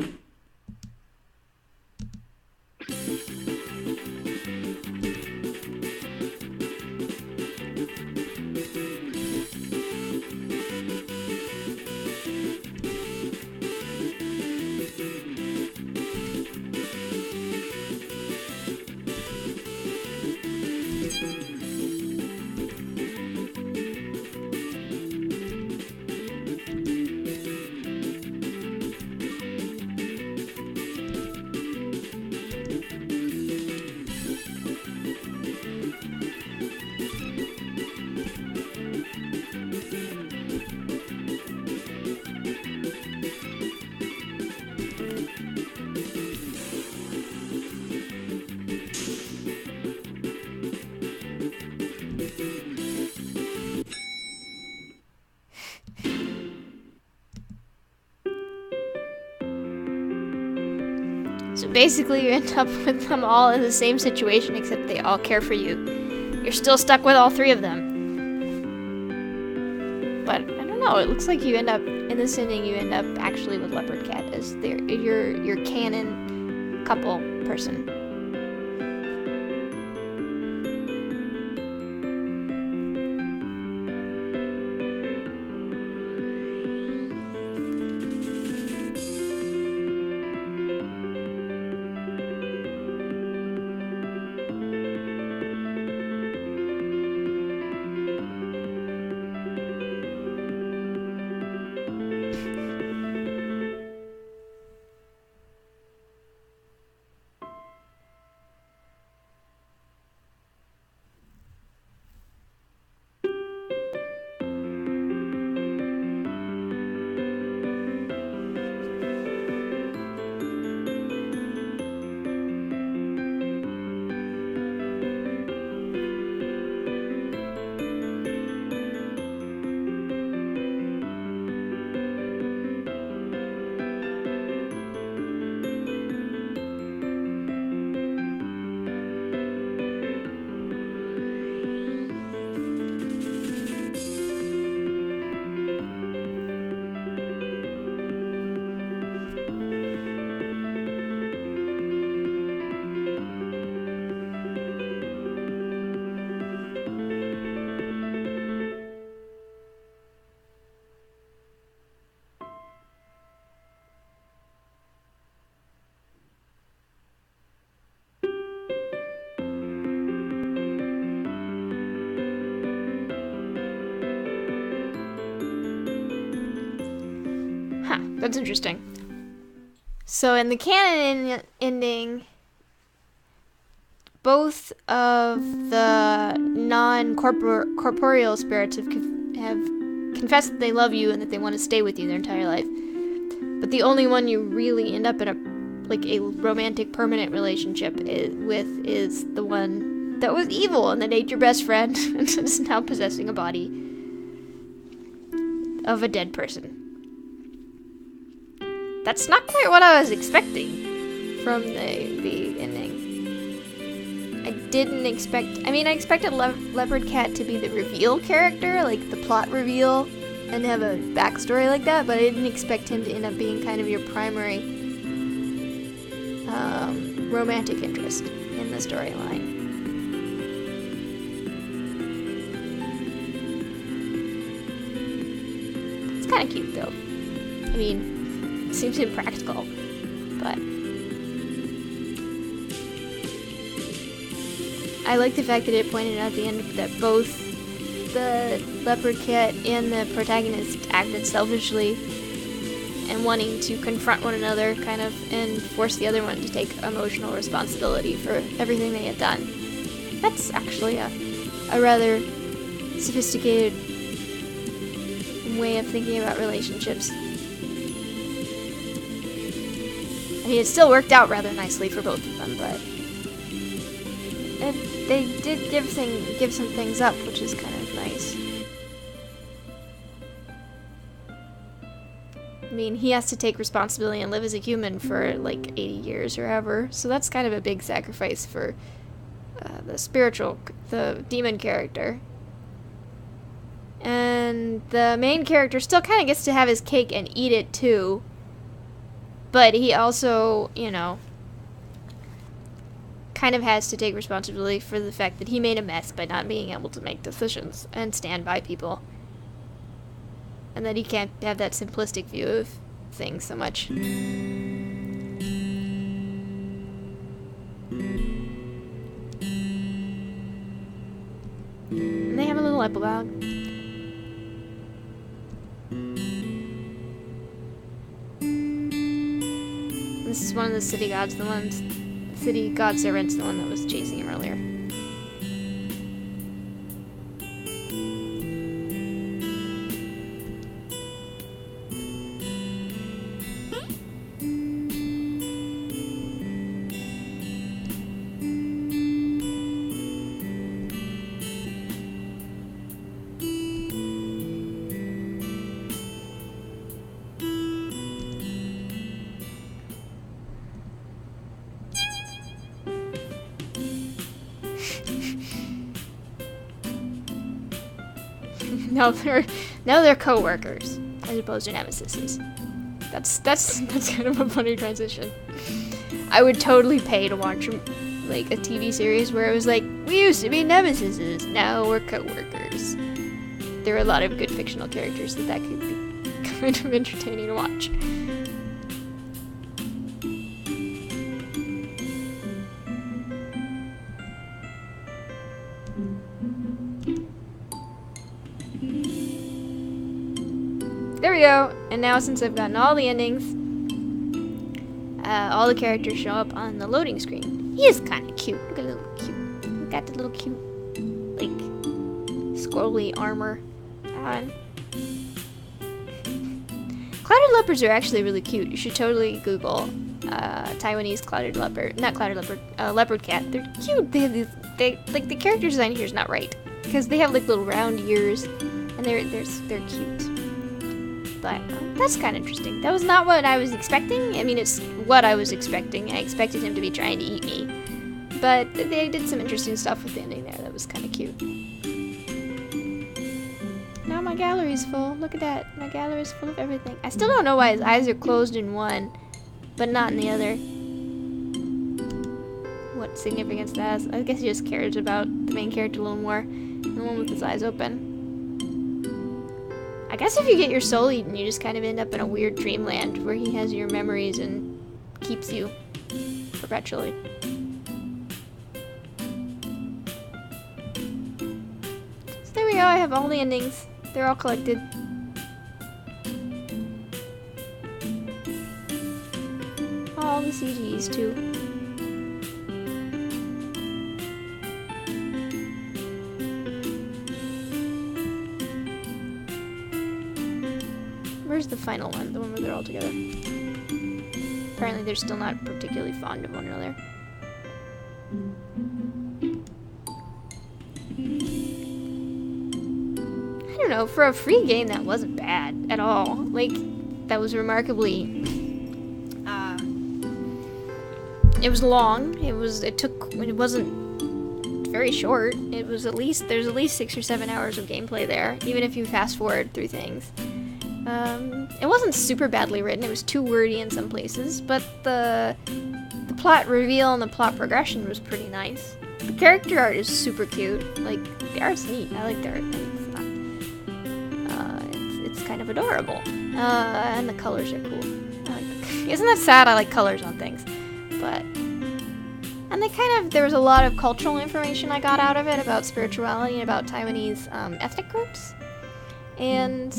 So basically you end up with them all in the same situation, except they all care for you. You're still stuck with all three of them. But, I don't know, it looks like you end up, in this ending, you end up actually with Leopard Cat as your canon couple person. That's interesting. So in the canon ending, both of the non-corporeal spirits have confessed that they love you and that they want to stay with you their entire life. But the only one you really end up in a romantic permanent relationship with is the one that was evil and that ate your best friend and is now possessing a body of a dead person. That's not quite what I was expecting from the ending. I didn't expect... I mean, I expected Leopard Cat to be the reveal character, like the plot reveal, and have a backstory like that, but I didn't expect him to end up being kind of your primary romantic interest in the storyline. It's kind of cute, though. I mean... seems impractical, but I like the fact that it pointed out at the end that both the Leopard Cat and the protagonist acted selfishly and wanting to confront one another, kind of, and force the other one to take emotional responsibility for everything they had done. That's actually a rather sophisticated way of thinking about relationships. I mean, it still worked out rather nicely for both of them, but they did give some things up, which is kind of nice. I mean, he has to take responsibility and live as a human for like 80 years or ever, so that's kind of a big sacrifice for the demon character. And the main character still kind of gets to have his cake and eat it too. But he also, you know, kind of has to take responsibility for the fact that he made a mess by not being able to make decisions and stand by people. And that he can't have that simplistic view of things so much. And they have a little epilogue. This is one of the city gods, city god servants, the one that was chasing him earlier. Now they're co-workers as opposed to nemesis. That's kind of a funny transition. I would totally pay to watch like a TV series where it was like, we used to be nemesis, now we're co-workers. There are a lot of good fictional characters that could be kind of entertaining to watch. There we go. And now since I've gotten all the endings, all the characters show up on the loading screen. He is kind of cute. Look at the little cute. Look at the little cute, like, squirrely armor on. Clouded leopards are actually really cute. You should totally Google Taiwanese clouded leopard, not clouded leopard, leopard cat. They're cute. They have these, like the character design here is not right because they have like little round ears, and they're cute. But that's kind of interesting. That was not what I was expecting. I mean, it's what I was expecting. I expected him to be trying to eat me. But they did some interesting stuff with the ending there. That was kind of cute. Now my gallery's full. Look at that. My gallery's full of everything. I still don't know why his eyes are closed in one, but not in the other. What significance that has? I guess he just cares about the main character a little more. The one with his eyes open. I guess if you get your soul eaten, you just kind of end up in a weird dreamland where he has your memories and keeps you perpetually. So there we go, I have all the endings. They're all collected. All the CGs too. Where's the final one? The one where they're all together. Apparently they're still not particularly fond of one another. I don't know, for a free game that wasn't bad at all. Like, that was remarkably... it was long. It wasn't very short. There's at least 6 or 7 hours of gameplay there, even if you fast forward through things. It wasn't super badly written. It was too wordy in some places, but the plot reveal and the plot progression was pretty nice. The character art is super cute. Like, the art's neat. I like the art. It's kind of adorable. And the colors are cool. Isn't that sad? I like colors on things. But, and there was a lot of cultural information I got out of it about spirituality and about Taiwanese ethnic groups. And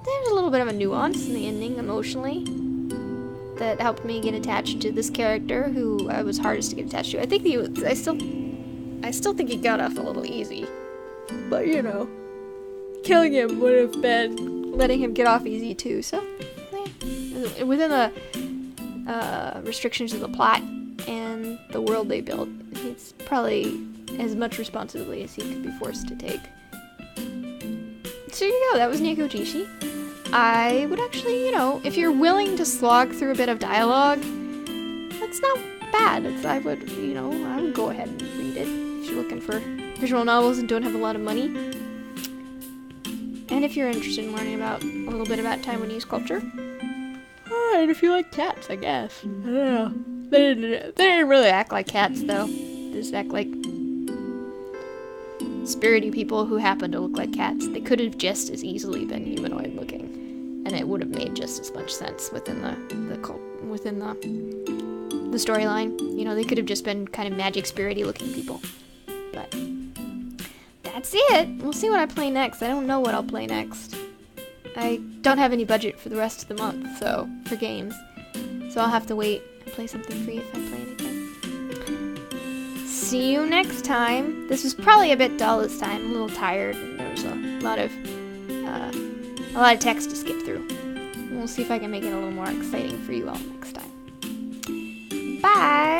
there's a little bit of a nuance in the ending emotionally that helped me get attached to this character who I was hardest to get attached to. I still think he got off a little easy. But, you know, killing him would have been letting him get off easy too. So, yeah. Within the restrictions of the plot and the world they built, it's probably as much responsibility as he could be forced to take. So there you go, that was Nekojishi. I would actually, you know, if you're willing to slog through a bit of dialogue, that's not bad. I would go ahead and read it if you're looking for visual novels and don't have a lot of money. And if you're interested in learning about a little bit about Taiwanese culture. And if you like cats, I guess. I don't know. They didn't really act like cats, though. They just act like spirity people who happen to look like cats. They could have just as easily been humanoid looking, and it would have made just as much sense within the storyline. You know, they could have just been kind of magic spirity looking people. But that's it. We'll see what I play next. I don't know what I'll play next. I don't have any budget for the rest of the month, so for games. So I'll have to wait and play something free if I play anything. See you next time. This was probably a bit dull this time. I'm a little tired, and there was a lot of text to skip through. We'll see if I can make it a little more exciting for you all next time. Bye!